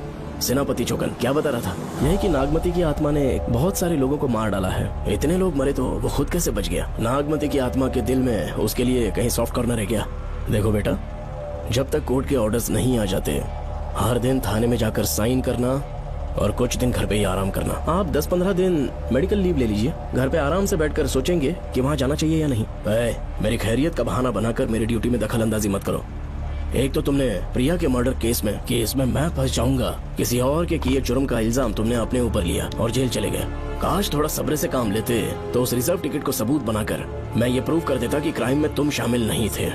S6: सेनापति चौकन, क्या बता रहा था? यही कि नागमती की आत्मा ने बहुत सारे लोगों को मार डाला है। इतने लोग मरे तो वो खुद कैसे बच गया? नागमती की आत्मा के दिल में उसके लिए कहीं सॉफ्ट कॉर्नर है क्या? देखो बेटा, जब तक कोर्ट के ऑर्डर्स नहीं आ जाते, हर दिन थाने में जाकर साइन करना और कुछ दिन घर पे ही आराम करना। आप 10-15 दिन मेडिकल लीव ले लीजिए, घर पे आराम से बैठकर सोचेंगे कि वहाँ जाना चाहिए या नहीं। मेरी खैरियत का बहाना बनाकर मेरी ड्यूटी में दखल अंदाजी मत करो। एक तो तुमने प्रिया के मर्डर केस में कि इसमें मैं फंस जाऊंगा, किसी और के किए जुर्म का इल्जाम तुमने अपने ऊपर लिया और जेल चले गए। काश थोड़ा सब्र से काम लेते तो उस रिजर्व टिकट को सबूत बनाकर मैं ये प्रूव कर देता कि क्राइम में तुम शामिल नहीं थे।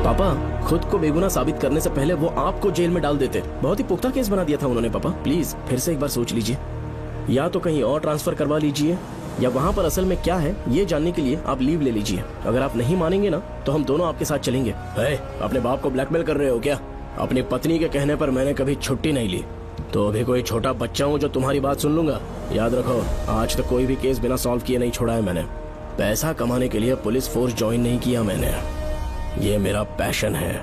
S6: पापा खुद को बेगुनाह साबित करने से पहले वो आपको जेल में डाल देते। बहुत ही पुख्ता केस बना दिया था उन्होंने। पापा प्लीज फिर से एक बार सोच लीजिए, या तो कहीं और ट्रांसफर करवा लीजिए या वहाँ पर असल में क्या है ये जानने के लिए आप लीव ले लीजिए। अगर आप नहीं मानेंगे ना तो हम दोनों आपके साथ चलेंगे। अपने बाप को ब्लैकमेल कर रहे हो क्या? अपनी पत्नी के कहने पर मैंने कभी छुट्टी नहीं ली, तो अभी कोई छोटा बच्चा हूँ जो तुम्हारी बात सुन लूंगा? याद रखो, आज तक कोई भी केस बिना सॉल्व किए नहीं छोड़ा है मैंने। पैसा कमाने के लिए पुलिस फोर्स ज्वाइन नहीं किया मैंने, ये मेरा पैशन है।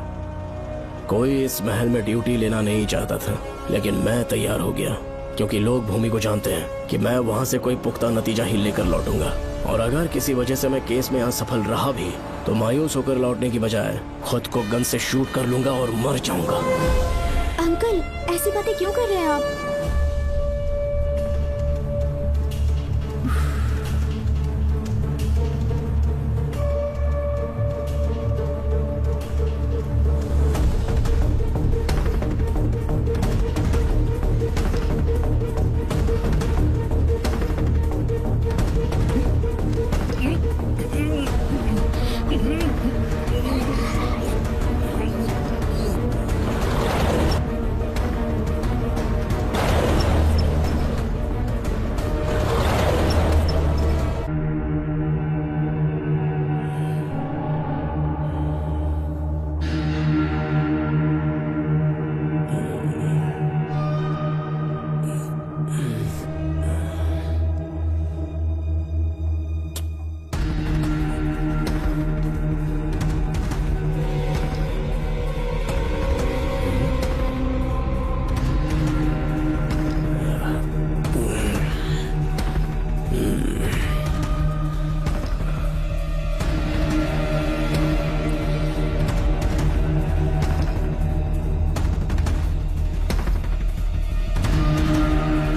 S6: कोई इस महल में ड्यूटी लेना नहीं चाहता था, लेकिन मैं तैयार हो गया क्योंकि लोग भूमि को जानते हैं कि मैं वहाँ से कोई पुख्ता नतीजा ही लेकर लौटूंगा। और अगर किसी वजह से मैं केस में असफल रहा भी तो मायूस होकर लौटने की बजाय खुद को गन से शूट कर लूंगा और मर जाऊंगा।
S10: अंकल ऐसी बातें क्यों कर रहे हैं आप?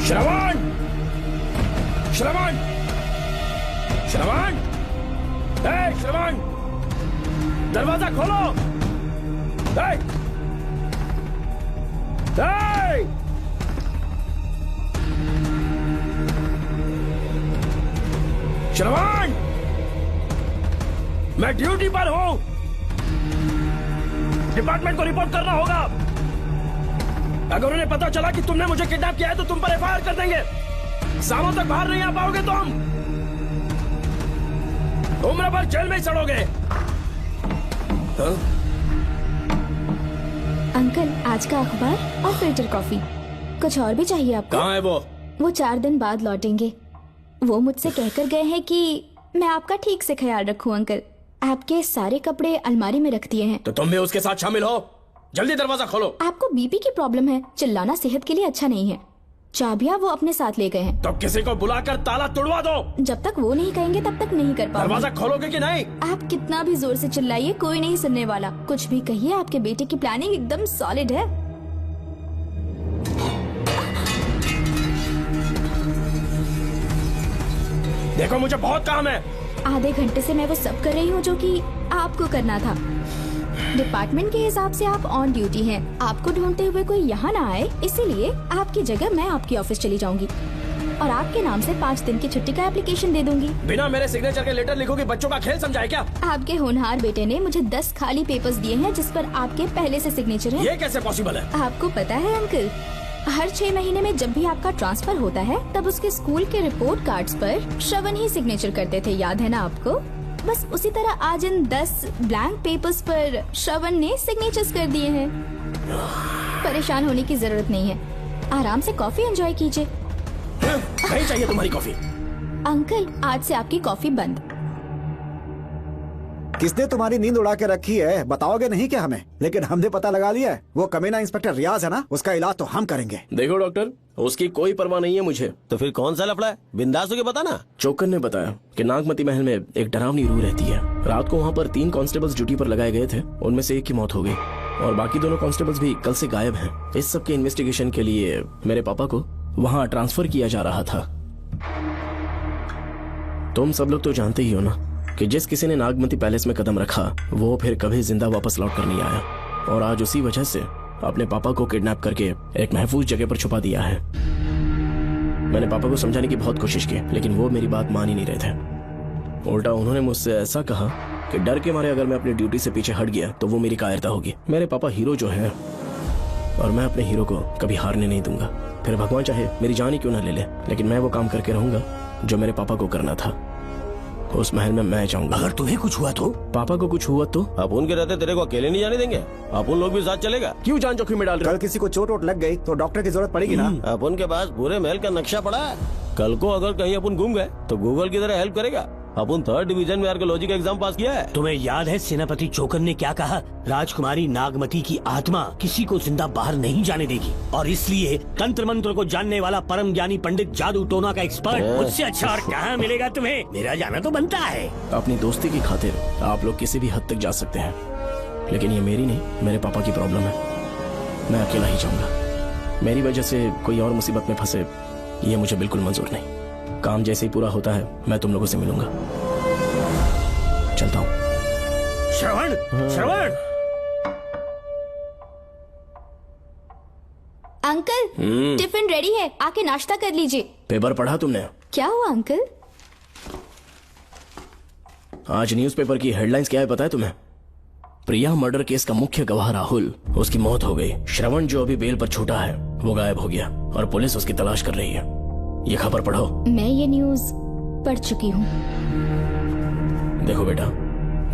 S2: श्रवण! श्रवण! श्रवण! श्रवण! दरवाजा खोलो! श्रवण! मैं ड्यूटी पर हूं, डिपार्टमेंट को रिपोर्ट करना होगा। अगर उन्हें पता चला कि तुमने मुझे किडनैप किया है तो तुम पर एफआईआर कर देंगे। सालों तक बाहर नहीं आ पाओगे तुम, उम्र भर जेल में ही सड़ोगे।
S10: अंकल आज का अखबार और फिल्टर कॉफी। कुछ और भी चाहिए आपको?
S2: कहाँ है वो?
S10: वो 4 दिन बाद लौटेंगे। वो मुझसे कहकर गए हैं कि मैं आपका ठीक से ख्याल रखूं। अंकल आपके सारे कपड़े अलमारी में रख दिए हैं।
S2: तो तुम भी उसके साथ शामिल हो। जल्दी दरवाजा खोलो।
S10: आपको बीपी की प्रॉब्लम है, चिल्लाना सेहत के लिए अच्छा नहीं है। चाबियां वो अपने साथ ले गए हैं।
S2: तो किसी को बुलाकर ताला तोड़वा दो।
S10: जब तक वो नहीं कहेंगे तब तक नहीं कर पाऊंगी।
S2: दरवाजा खोलोगे कि नहीं?
S10: आप कितना भी जोर से चिल्लाइए कोई नहीं सुनने वाला। कुछ भी कहिए, आपके बेटे की प्लानिंग एकदम सॉलिड है।
S2: देखो मुझे बहुत काम है।
S10: आधे घंटे से मैं वो सब कर रही हूँ जो कि आपको करना था। डिपार्टमेंट के हिसाब से आप ऑन ड्यूटी हैं। आपको ढूंढते हुए कोई यहाँ ना आए, इसीलिए आपकी जगह मैं आपकी ऑफिस चली जाऊंगी और आपके नाम से 5 दिन की छुट्टी का एप्लीकेशन दे दूंगी।
S2: बिना मेरे सिग्नेचर के लेटर लिखोगे? बच्चों का खेल समझा है क्या?
S10: आपके होनहार बेटे ने मुझे 10 खाली पेपर्स दिए हैं जिस पर आपके पहले से सिग्नेचर है।
S2: ये कैसे पॉसिबल है?
S10: आपको पता है अंकल, हर 6 महीने में जब भी आपका ट्रांसफर होता है तब उसके स्कूल के रिपोर्ट कार्ड्स पर श्रवण ही सिग्नेचर करते थे, याद है ना आपको? बस उसी तरह आज इन 10 ब्लैंक पेपर्स पर श्रवण ने सिग्नेचर्स कर दिए हैं। परेशान होने की जरूरत नहीं है, आराम से कॉफी एंजॉय कीजिए।
S6: नहीं चाहिए तुम्हारी कॉफी।
S10: अंकल, आज से आपकी कॉफी बंद।
S8: किसने तुम्हारी नींद उड़ा के रखी है, बताओगे नहीं क्या हमें? लेकिन हमने पता लगा लिया है, वो कमीना इंस्पेक्टर रियाज है ना, उसका इलाज तो हम करेंगे।
S6: देखो डॉक्टर, उसकी कोई परवाह नहीं है मुझे।
S9: तो फिर कौन सा लफड़ा है? बिंदास होके बता ना।
S6: चोकर ने बताया कि नागमती महल में एक डरावनी रूह रहती है। रात को वहाँ पर 3 कांस्टेबल्स ड्यूटी पर लगाए गए थे, उनमें से एक की मौत हो गई और बाकी दोनों कांस्टेबल्स भी कल से गायब हैं। इस सब के इन्वेस्टिगेशन के लिए मेरे पापा को वहाँ ट्रांसफर किया जा रहा था। तुम सब लोग तो जानते ही हो ना कि जिस किसी ने नागमती पैलेस में कदम रखा वो फिर कभी जिंदा वापस लौट कर नहीं आया, और आज उसी वजह से अपने पापा को किडनैप करके एक महफूज जगह पर छुपा दिया है। मैंने पापा को समझाने की बहुत कोशिश की, लेकिन वो मेरी बात मान ही नहीं रहे थे। उल्टा उन्होंने मुझसे ऐसा कहा कि डर के मारे अगर मैं अपनी ड्यूटी से पीछे हट गया तो वो मेरी कायरता होगी। मेरे पापा हीरो जो है, और मैं अपने हीरो को कभी हारने नहीं दूंगा। फिर भगवान चाहे मेरी जान ही क्यों ना ले ले, लेकिन मैं वो काम करके रहूंगा जो मेरे पापा को करना था। उस महल में मैं जाऊंगा।
S2: अगर तुम्हें कुछ हुआ तो?
S6: पापा को कुछ हुआ तो?
S9: अपुन के रहते तेरे को अकेले नहीं जाने देंगे, अपुन लोग भी साथ चलेगा।
S6: क्यों जान जोखिम में डाल रहे?
S8: कल किसी को चोट वोट लग गई तो डॉक्टर की जरूरत पड़ेगी ना।
S9: अपुन के पास पूरे महल का नक्शा पड़ा है। कल को अगर कहीं अपन घूम गए तो गूगल की तरह हेल्प करेगा। अपन 3rd डिवीजन में आर्कियोलॉजी का एग्जाम पास किया है।
S2: तुम्हें याद है सेनापति चोकर ने क्या कहा? राजकुमारी नागमती की आत्मा किसी को जिंदा बाहर नहीं जाने देगी, और इसलिए तंत्र मंत्र को जानने वाला परम ज्ञानी पंडित जादू टोना का एक्सपर्ट मुझसे अच्छा और कहाँ मिलेगा तुम्हें? मेरा जाना तो बनता है।
S6: अपनी दोस्ती की खातिर आप लोग किसी भी हद तक जा सकते हैं, लेकिन ये मेरी नहीं, मेरे पापा की प्रॉब्लम है। मैं अकेला ही जाऊंगा। मेरी वजह से कोई और मुसीबत में फंसे ये मुझे बिल्कुल मंजूर नहीं। काम जैसे ही पूरा होता है मैं तुम लोगों से मिलूंगा। चलता हूँ।
S2: श्रवण, श्रवण।
S10: अंकल, टिफिन रेडी है, आके नाश्ता कर लीजिए।
S6: पेपर पढ़ा तुमने?
S10: क्या हुआ अंकल?
S6: आज न्यूज़पेपर की हेडलाइंस क्या है पता है तुम्हें? प्रिया मर्डर केस का मुख्य गवाह राहुल, उसकी मौत हो गई। श्रवण जो अभी बेल पर छूटा है वो गायब हो गया और पुलिस उसकी तलाश कर रही है। ये खबर पढ़ो।
S10: मैं ये न्यूज पढ़ चुकी हूँ।
S6: देखो बेटा,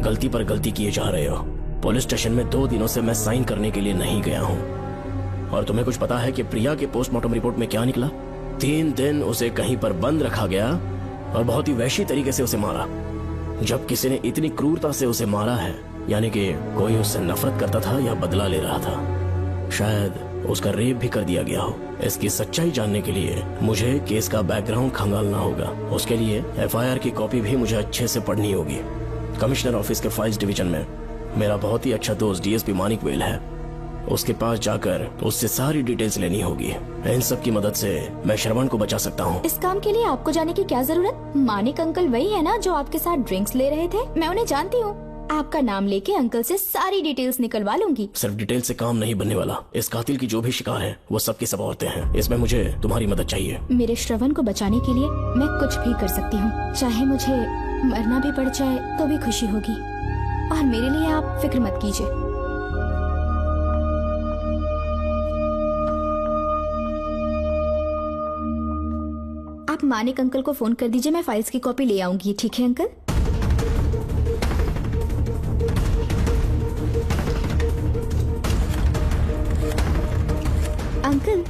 S6: गलती पर गलती किए जा रहे हो। पुलिस स्टेशन में 2 दिनों से मैं साइन करने के लिए नहीं गया हूँ, और तुम्हें कुछ पता है कि प्रिया के पोस्टमार्टम रिपोर्ट में क्या निकला? 3 दिन उसे कहीं पर बंद रखा गया और बहुत ही वैश्य तरीके से उसे मारा। जब किसी ने इतनी क्रूरता से उसे मारा है, यानी कि कोई उससे नफरत करता था या बदला ले रहा था। शायद उसका रेप भी कर दिया गया हो। इसकी सच्चाई जानने के लिए मुझे केस का बैकग्राउंड खंगालना होगा। उसके लिए FIR की कॉपी भी मुझे अच्छे से पढ़नी होगी। कमिश्नर ऑफिस के फाइल्स डिवीजन में मेरा बहुत ही अच्छा दोस्त DSP मानिक वेल है। उसके पास जाकर उससे सारी डिटेल्स लेनी होगी। इन सब की मदद से मैं श्रवण को बचा सकता हूँ।
S10: इस काम के लिए आपको जाने की क्या जरूरत? मानिक अंकल वही है ना जो आपके साथ ड्रिंक्स ले रहे थे? मैं उन्हें जानती हूँ। आपका नाम लेके अंकल से सारी डिटेल्स निकलवा लूंगी।
S6: सिर्फ डिटेल से काम नहीं बनने वाला। इस कातिल की जो भी शिकार है वो सबकी सब औरतें हैं। इसमें मुझे तुम्हारी मदद चाहिए।
S10: मेरे श्रवण को बचाने के लिए मैं कुछ भी कर सकती हूँ। चाहे मुझे मरना भी पड़ जाए तो भी खुशी होगी, और मेरे लिए आप फिक्र मत कीजिए। आप मानिक अंकल को फोन कर दीजिए, मैं फाइल्स की कॉपी ले आऊंगी। ठीक है अंकल? अंकल,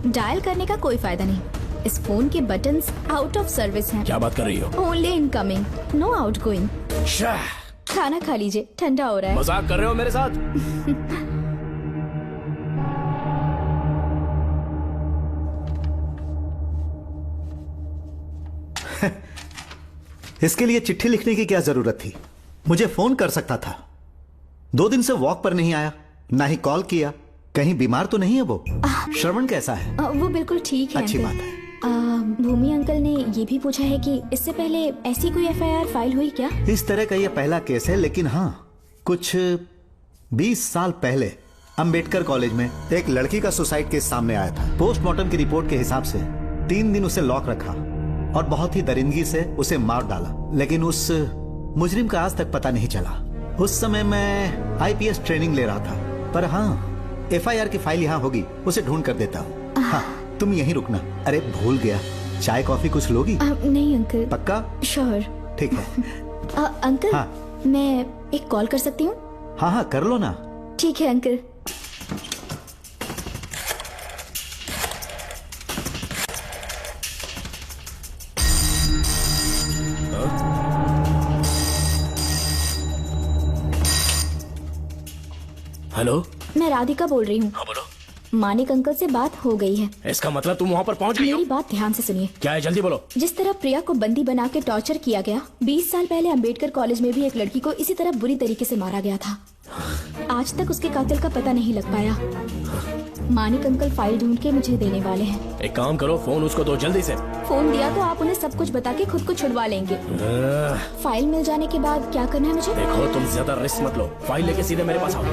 S10: डायल करने का कोई फायदा नहीं। इस फोन के बटन्स आउट ऑफ सर्विस हैं।
S6: क्या बात कर रही हो?
S10: Only incoming, no outgoing. खाना खा लीजिए, ठंडा हो रहा है।
S6: मजाक कर रहे हो मेरे साथ?
S12: इसके लिए चिट्ठी लिखने की क्या जरूरत थी? मुझे फोन कर सकता था। 2 दिन से वॉक पर नहीं आया, ना ही कॉल किया। कहीं बीमार तो नहीं है वो? श्रवण कैसा है?
S10: वो बिल्कुल ठीक है।
S12: अच्छी
S10: अंकल।
S12: बात है।
S10: भूमि अंकल ने ये भी पूछा है कि इससे पहले ऐसी कोई FIR फाइल हुई क्या?
S12: इस तरह का ये पहला केस है, लेकिन हाँ, कुछ 20 साल पहले अंबेडकर कॉलेज में एक लड़की का सुसाइड केस सामने आया था। पोस्टमार्टम की रिपोर्ट के हिसाब से 3 दिन उसे लॉक रखा और बहुत ही दरिंदगी से उसे मार डाला, लेकिन उस मुजरिम का आज तक पता नहीं चला। उस समय मैं IPS ट्रेनिंग ले रहा था, पर हाँ, FIR की फाइल यहाँ होगी, उसे ढूंढ कर देता हूँ। हाँ, तुम यहीं रुकना। अरे भूल गया, चाय कॉफी कुछ लोगी?
S10: नहीं अंकल।
S12: पक्का?
S10: श्योर।
S12: ठीक है।
S10: अंकल,
S12: हाँ।
S10: मैं एक कॉल कर सकती हूँ?
S12: हाँ हाँ कर लो ना।
S10: ठीक है अंकल।
S6: हेलो,
S10: मैं राधिका बोल रही हूँ।
S6: हाँ बोलो।
S10: मानिक अंकल से बात हो गई है।
S6: इसका मतलब तुम वहाँ पर पहुँच गई हो?
S10: मेरी बात ध्यान से सुनिए।
S6: क्या है, जल्दी बोलो।
S10: जिस तरह प्रिया को बंदी बना के टॉर्चर किया गया, 20 साल पहले अंबेडकर कॉलेज में भी एक लड़की को इसी तरह बुरी तरीके से मारा गया था। आज तक उसके कातिल का पता नहीं लग पाया। मानिक अंकल फाइल ढूंढ के मुझे देने वाले हैं।
S6: एक काम करो, फोन उसको दो जल्दी से।
S10: फोन दिया तो आप उन्हें सब कुछ बता के खुद को छुड़वा लेंगे। फाइल मिल जाने के बाद क्या करना है मुझे?
S6: देखो, तुम ज्यादा रिस्क मत लो, फाइल लेके सीधे मेरे पास आओ।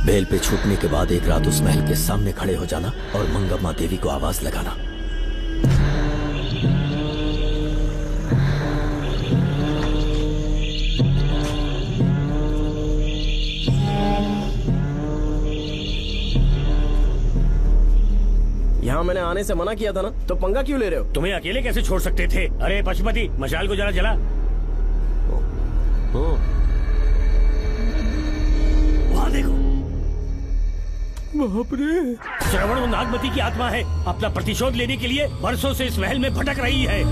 S3: बेल पे छूटने के बाद एक रात उस महल के सामने खड़े हो जाना और मंगम्मा देवी को आवाज लगाना।
S6: यहाँ मैंने आने से मना किया था ना, तो पंगा क्यों ले रहे हो?
S2: तुम्हें अकेले कैसे छोड़ सकते थे? अरे पशुपति, मशाल को जरा जला। वहाँ देखो। बाप रे! श्रवण नागमती की आत्मा है, अपना प्रतिशोध लेने के लिए बरसों से इस महल में भटक रही है।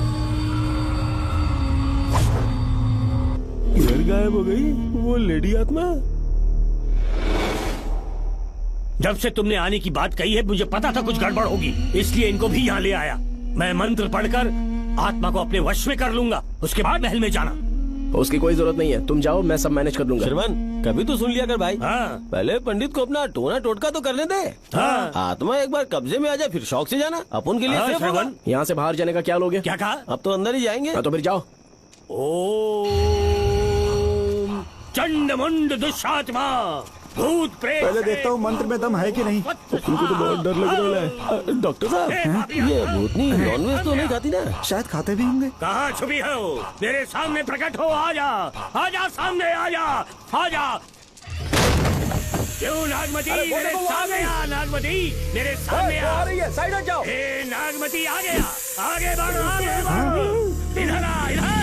S6: घर गायब हो गई वो लेडी आत्मा।
S2: जब से तुमने आने की बात कही है, मुझे पता था कुछ गड़बड़ होगी, इसलिए इनको भी यहाँ ले आया। मैं मंत्र पढ़कर आत्मा को अपने वश में कर लूंगा, उसके बाद महल में जाना।
S6: उसकी कोई जरूरत नहीं है, तुम जाओ, मैं सब मैनेज कर लूंगा।
S15: श्रवण, कभी तो सुन लिया कर भाई।
S2: हाँ।
S15: पहले पंडित को अपना टोना टोटका तो करने दे।
S2: हाँ।
S15: आत्मा एक बार कब्जे में आ जाए फिर शौक से जाना, अपन के लिए
S2: हाँ,
S15: सेफ होगा।
S2: श्रवण।
S6: यहाँ से बाहर जाने का क्या लोगे?
S2: क्या कहा?
S15: अब तो अंदर ही जाएंगे।
S6: हाँ, तो फिर जाओ।
S2: ओम चंडमुंड दुष्टात्मा भूत प्रेत।
S8: पहले देखता हूँ मंत्र में दम है कि नहीं।
S15: उनको तो बहुत डर लग रहा है। डॉक्टर साहब, ये भूतनी नॉनवेज तो नहीं खाती ना?
S8: शायद खाते भी होंगे।
S2: कहाँ छुपी हो? मेरे सामने प्रकट हो, आजा आजा, सामने आजा आजा। क्यों नागमती मेरे सामने आ, नागमती मेरे सामने आ रही है, साइड हट जाओ। ए नागमती आ गया, आगे बढ़, आगे बढ़, इधर आ, इधर।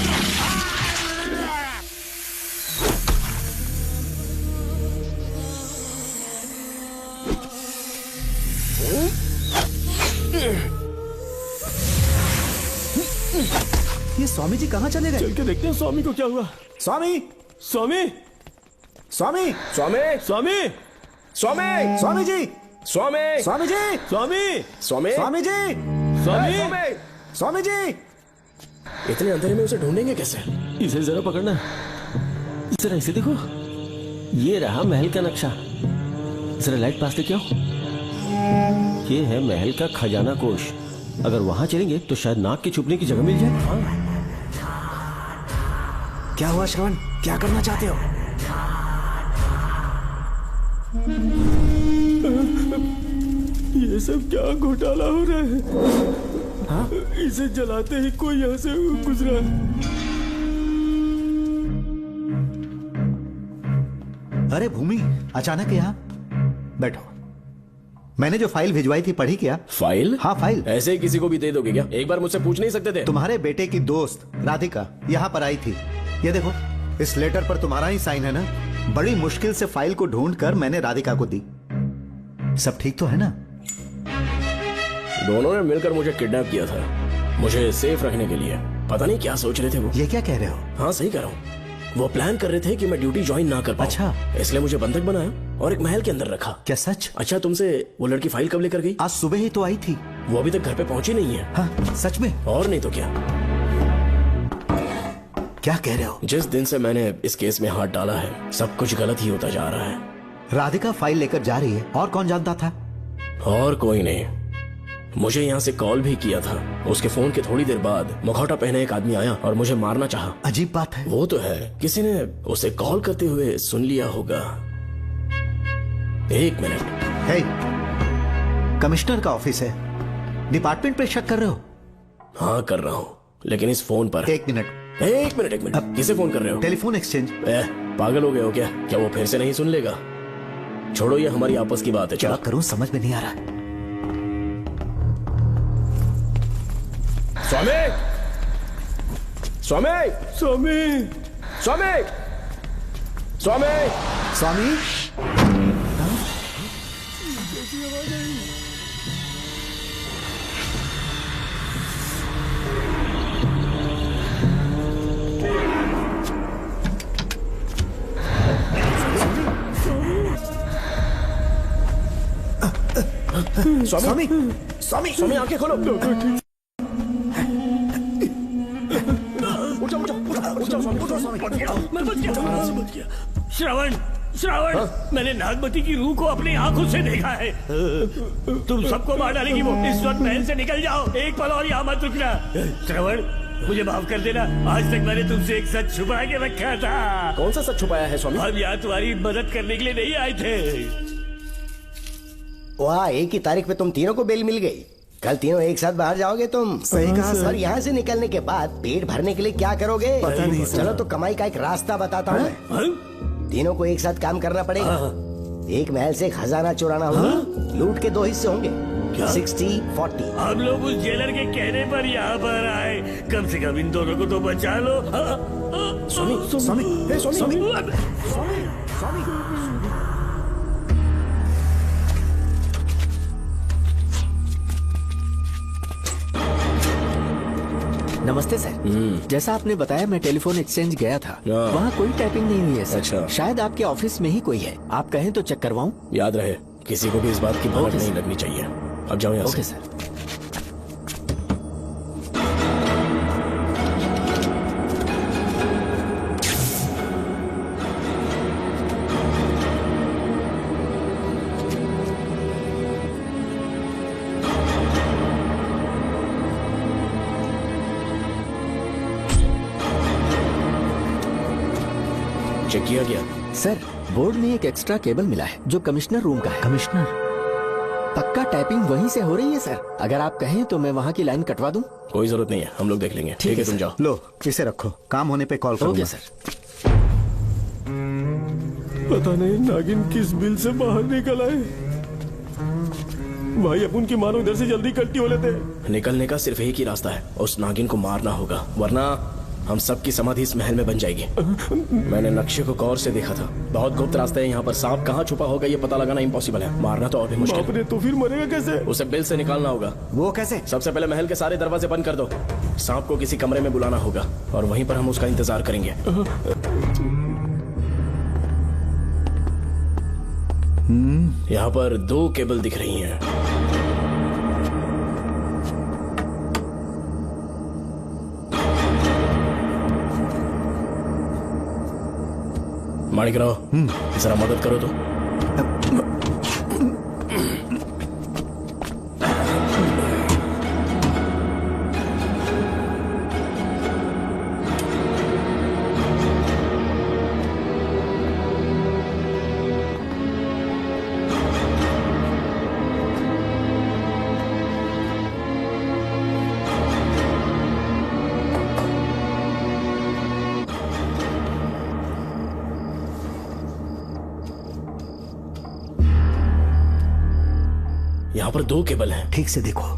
S8: ये स्वामी जी कहाँ चले गए?
S15: चल के देखते हैं स्वामी को क्या हुआ।
S8: स्वामी,
S15: स्वामी,
S8: स्वामी,
S6: स्वामी,
S15: स्वामी,
S6: स्वामी,
S8: स्वामी जी,
S6: स्वामी,
S8: स्वामी जी,
S15: स्वामी,
S6: स्वामी,
S8: स्वामी जी,
S15: स्वामी,
S8: स्वामी जी।
S6: इतने अंधेरे में उसे ढूंढेंगे कैसे?
S15: इसे जरा पकड़ना, जरा इसे देखो, ये रहा महल का नक्शा। जरा लाइट पास लेके आओ। ये है महल का खजाना कोष। अगर वहां चलेंगे तो शायद नाग के छुपने की जगह मिल जाए।
S8: क्या हुआ श्रवण, क्या करना चाहते हो?
S15: ये सब क्या घोटाला हो रहा है? हाँ? इसे जलाते ही कोई यहाँ से गुजरा।
S12: अरे भूमि, अचानक यहाँ? बैठो। मैंने जो फाइल भिजवाई थी पढ़ी क्या?
S6: फाइल?
S12: हाँ फाइल।
S6: ऐसे ही किसी को भी दे दोगे क्या? एक बार मुझसे पूछ नहीं सकते थे?
S12: तुम्हारे बेटे की दोस्त राधिका यहाँ पर आई थी। ये देखो, इस लेटर पर तुम्हारा ही साइन है ना? बड़ी मुश्किल से फाइल को ढूंढ कर मैंने राधिका को दी। सब ठीक तो है ना?
S6: दोनों ने मिलकर मुझे किडनैप किया था, मुझे सेफ रखने के लिए। पता नहीं क्या सोच रहे थे वो।
S12: ये क्या कह रहे हो?
S6: हाँ सही कह रहा हूँ। वो प्लान कर रहे थे कि मैं ड्यूटी ज्वाइन ना कर पाऊं।
S12: अच्छा।
S6: इसलिए मुझे बंधक बनाया और एक महल के अंदर रखा।
S12: क्या सच?
S6: अच्छा, तुमसे वो लड़की फाइल कब लेकर गई?
S12: आज सुबह ही तो आई थी।
S6: वो अभी तक घर पे पहुंची नहीं है।
S12: हाँ, सच में?
S6: और नहीं तो क्या।
S12: क्या कह रहे हो?
S6: जिस दिन से मैंने इस केस में हाथ डाला है, सब कुछ गलत ही होता जा रहा है।
S12: राधिका फाइल लेकर जा रही है, और कौन जानता था?
S6: और कोई नहीं। मुझे यहाँ से कॉल भी किया था। उसके फोन के थोड़ी देर बाद मुखौटा पहने एक आदमी आया और मुझे मारना चाहा।
S12: अजीब बात है।
S6: वो तो है, किसी ने उसे कॉल करते हुए सुन लिया होगा। एक मिनट।
S12: हे, कमिश्नर का ऑफिस है, डिपार्टमेंट पे शक कर रहे हो?
S6: हाँ कर रहा हूँ, लेकिन इस फोन पर।
S12: एक मिनट,
S6: एक मिनट। किसे फोन कर रहे हो?
S12: Telephone exchange.
S6: पागल हो गए हो क्या? क्या वो फिर से नहीं सुन लेगा? छोड़ो, ये हमारी आपस की बात है।
S12: क्या करूं समझ में नहीं आ रहा।
S6: स्वामी, स्वामी,
S15: स्वामी,
S6: स्वामी, स्वामी,
S8: स्वामी,
S6: स्वामी, स्वामी, स्वामी, आंखें खोलो।
S2: श्रवण, श्रवण, मैंने नागमती की रूह को अपनी आंखों से देखा है। तुम सबको मार डालेगी वो। इस वक्त महल से निकल जाओ, एक पल और यहाँ मत रुकना। श्रवण, मुझे माफ कर देना, आज तक मैंने तुमसे एक सच छुपा के रखा था।
S6: कौन सा सच छुपाया है स्वामी?
S2: हम यहाँ तुम्हारी मदद करने के लिए नहीं आए थे।
S11: वाह, एक ही तारीख पे तुम तीनों को बेल मिल गई। कल तीनों एक साथ बाहर जाओगे तुम।
S8: सही कहा सर।
S11: और यहाँ से निकलने के बाद पेट भरने के लिए क्या करोगे?
S8: पता नहीं सर।
S11: चलो तो कमाई का एक रास्ता बताता हूँ मैं। तीनों को एक साथ काम करना पड़ेगा। एक महल से खजाना चुराना होगा। लूट के 2 हिस्से होंगे, 60-40।
S2: हम लोग उस जेलर के कहने पर यहाँ पर आए। कम से कम इन दोनों को तो बचा लो।
S6: स्वामी,
S8: स्वामी,
S6: स्वामी,
S3: नमस्ते सर। जैसा आपने बताया, मैं टेलीफोन एक्सचेंज गया था। वहाँ कोई टाइपिंग नहीं हुई है सर।
S6: अच्छा।
S3: शायद आपके ऑफिस में ही कोई है। आप कहें तो चेक करवाऊं?
S6: याद रहे, किसी को भी इस बात की भनक नहीं लगनी चाहिए। अब जाओ यहाँ से।
S3: Okay sir.
S6: चेक किया गया?
S3: सर, बोर्ड में एक एक्स्ट्रा केबल मिला है जो कमिश्नर रूम का है।
S12: कमिश्नर?
S3: पक्का टाइपिंग वहीं से हो रही है सर। अगर आप कहें तो मैं वहाँ की लाइन कटवा दूं।
S6: कोई जरूरत नहीं है, हम लोग देख लेंगे। ठीक है, तुम जाओ।
S12: लो इसे रखो, काम होने पे कॉल करूंगा।
S3: Okay sir.
S15: पता नहीं नागिन किस बिल से बाहर निकल आए। भाई अपन की मानो इधर से जल्दी कल्टी हो लेते।
S6: निकलने का सिर्फ एक ही रास्ता है, उस नागिन को मारना होगा, वरना हम सबकी समाधि इस महल में बन जाएगी। मैंने नक्शे को गौर से देखा था, बहुत गुप्त रास्ते हैं यहाँ पर। सांप कहाँ छुपा होगा ये पता लगाना इम्पॉसिबल है, मारना तो और भी मुश्किल।
S15: बाप रे, तो फिर मरेगा कैसे?
S6: उसे बिल से निकालना होगा।
S8: वो कैसे?
S6: सबसे पहले महल के सारे दरवाजे बंद कर दो। सांप को किसी कमरे में बुलाना होगा और वहीं पर हम उसका इंतजार करेंगे। यहाँ पर 2 केबल दिख रही हैं। माणिकराव, जरा मदद करो तो। यहाँ पर 2 केबल हैं।
S8: ठीक से देखो।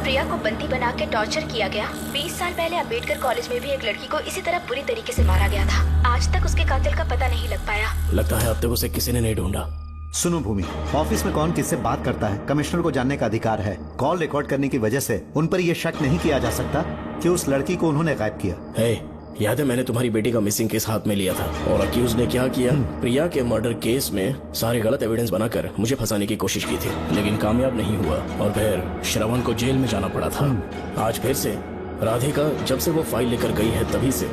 S10: प्रिया को बंदी बना के टॉर्चर किया गया। 20 साल पहले अंबेडकर कॉलेज में भी एक लड़की को इसी तरह बुरी तरीके से मारा गया था। आज तक उसके कातिल का पता नहीं लग पाया।
S6: लगता है अब तक उसे किसी ने नहीं ढूंढा।
S12: सुनो भूमि, ऑफिस में कौन किससे बात करता है कमिश्नर को जानने का अधिकार है। कॉल रिकॉर्ड करने की वजह से उन पर यह शक नहीं किया जा सकता कि उस लड़की को उन्होंने गायब किया।
S6: याद है मैंने तुम्हारी बेटी का मिसिंग केस हाथ में लिया था और अक्यूज ने क्या किया, प्रिया के मर्डर केस में सारे गलत एविडेंस बनाकर मुझे फंसाने की कोशिश की थी, लेकिन कामयाब नहीं हुआ और फिर श्रवण को जेल में जाना पड़ा था। आज फिर से राधिका जब से वो फाइल लेकर गई है तभी से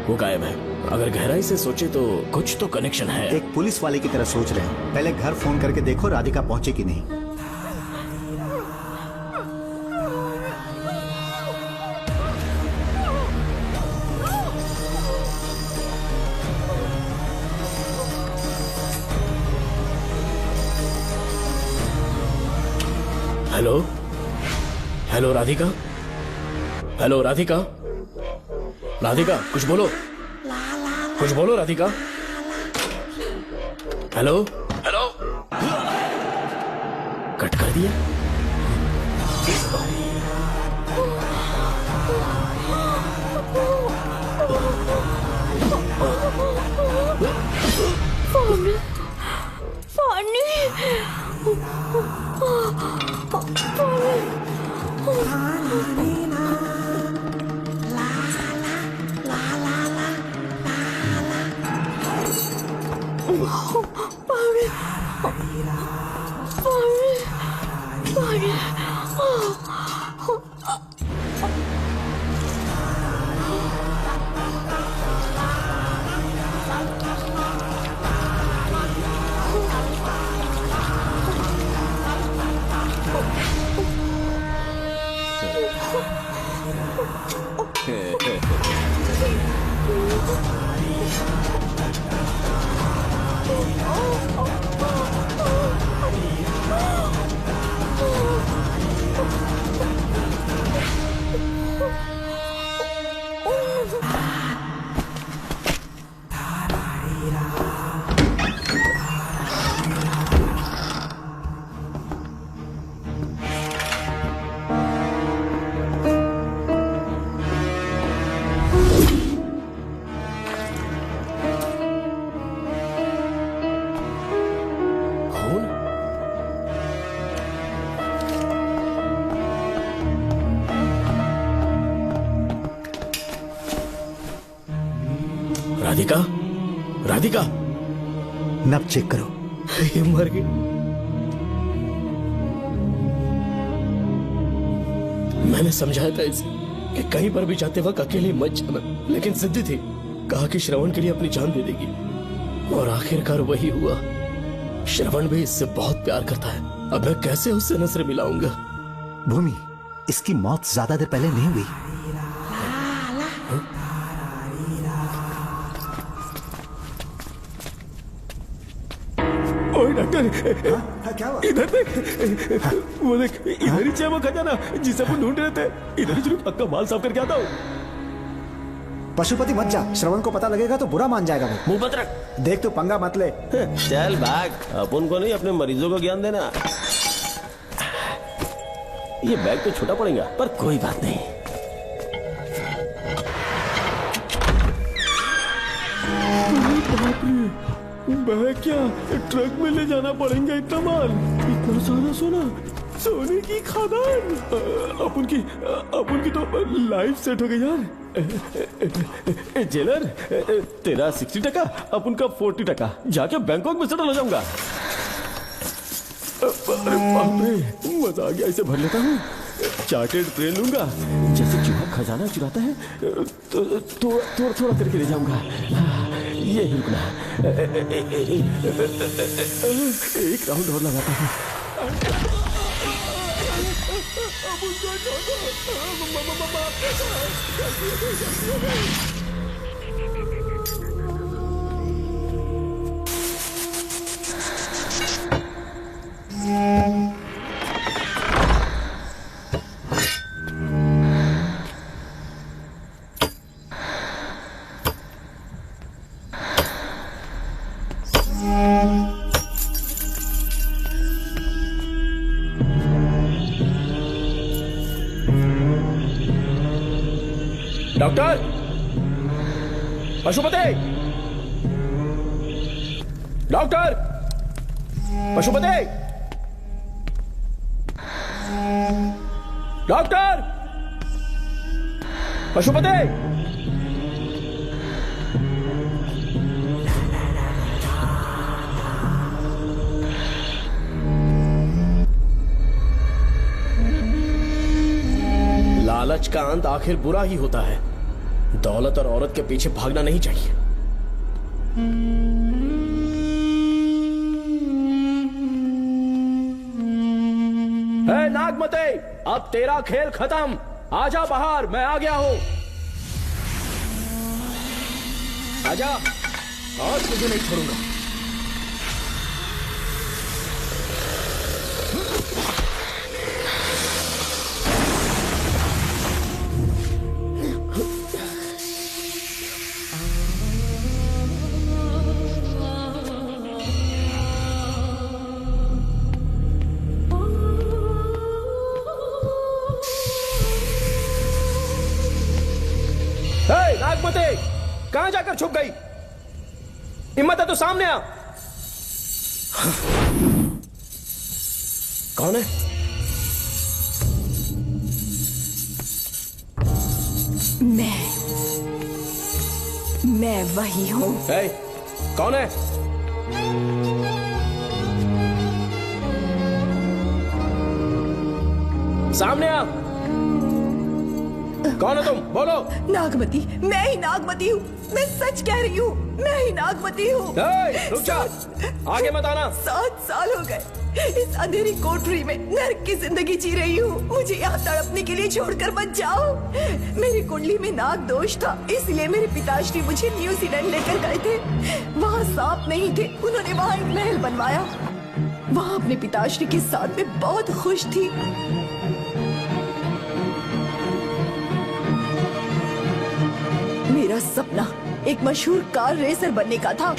S6: वो गायब है। अगर गहराई से सोचे तो कुछ तो कनेक्शन है।
S12: एक पुलिस वाले की तरह सोच रहे हैं। पहले घर फोन करके देखो राधिका पहुंचे कि नहीं।
S6: Hello hello Radhika, hello Radhika, Radhika कुछ बोलो, कुछ बोलो राधिका। हेलो हेलो, कट कर दिया। राधिका, राधिका,
S12: नब चेक करो।
S6: ये मर गई। मैंने समझाया था इसे कि कहीं पर भी जाते वक्त अकेले मत जाना, लेकिन जिद्दी थी। कहा कि श्रवण के लिए अपनी जान दे देगी, और आखिरकार वही हुआ। श्रवण भी इससे बहुत प्यार करता है। अब मैं कैसे उससे नजर मिलाऊंगा?
S12: भूमि, इसकी मौत ज्यादा देर पहले नहीं हुई।
S15: ओए डॉक्टर,
S8: क्या हुआ?
S15: इधर देख, वो देख, इधर ही वो खजाना जिसे अपन ढूंढ रहे थे। इधर ही जरूर पक्का माल साफ करके आता हूँ।
S8: पशुपति मत जा, श्रवण को पता लगेगा तो बुरा मान जाएगा वो।
S15: मुंह बंद रख।
S8: देख तू पंगा मत ले।
S15: चल भाग, अपन को नहीं अपने मरीजों को ज्ञान देना। ये बैग तो छोटा पड़ेगा, पर कोई बात नहीं। बैग क्या ट्रक में ले जाना पड़ेगा? इतना माल, इतना सारा सोना, सोने की खदान। अपन की तो लाइफ सेट हो गई यार। जेलर, तेरा 60%, अपन का 40%। जाके बैंकॉक में सेटल हो जाऊंगा। अरे बाप रे, मजा आ गया। इसे भर लेता हूँ, चार्टेड ट्रेन लूंगा। जैसे चूहा खजाना चुराता है तो थोड़ा थोड़ा करके ले जाऊंगा। ये ही रुकना। एक राउंड और लगाता हूँ। Doctor, Pashupati, doctor, Pashupati, doctor, Pashupati. लालच का अंत आखिर बुरा ही होता है। दौलत और औरत के पीछे भागना नहीं चाहिए। हे नागमते, अब तेरा खेल खत्म। आजा बाहर, मैं आ गया हूं। आजा, आज तुझे नहीं छोड़ूंगा। नागमते, कहां जाकर छुप गई? हिम्मत है तो सामने आ। कौन है?
S5: मैं वही हूँ।
S15: कौन है? सामने आ। कौन है तुम? बोलो।
S5: नागमती, मैं ही नागमती हूँ। मैं सच कह रही हूँ, मैं ही नागमती हूँ।
S15: रुक जा, आगे मत आना।
S5: 7 साल हो गए इस अंधेरी कोठरी में नर्क की जिंदगी जी रही हूँ। मुझे यहाँ तड़पने के लिए छोड़कर मत जाओ। मेरी कुंडली में नाग दोष था, इसलिए मेरे पिताश्री मुझे न्यूजीलैंड लेकर गए थे। वहाँ सांप नहीं थे, उन्होंने वहाँ एक महल बनवाया। वहाँ अपने पिताश्री के साथ में बहुत खुश थी। मेरा सपना एक मशहूर कार रेसर बनने का था।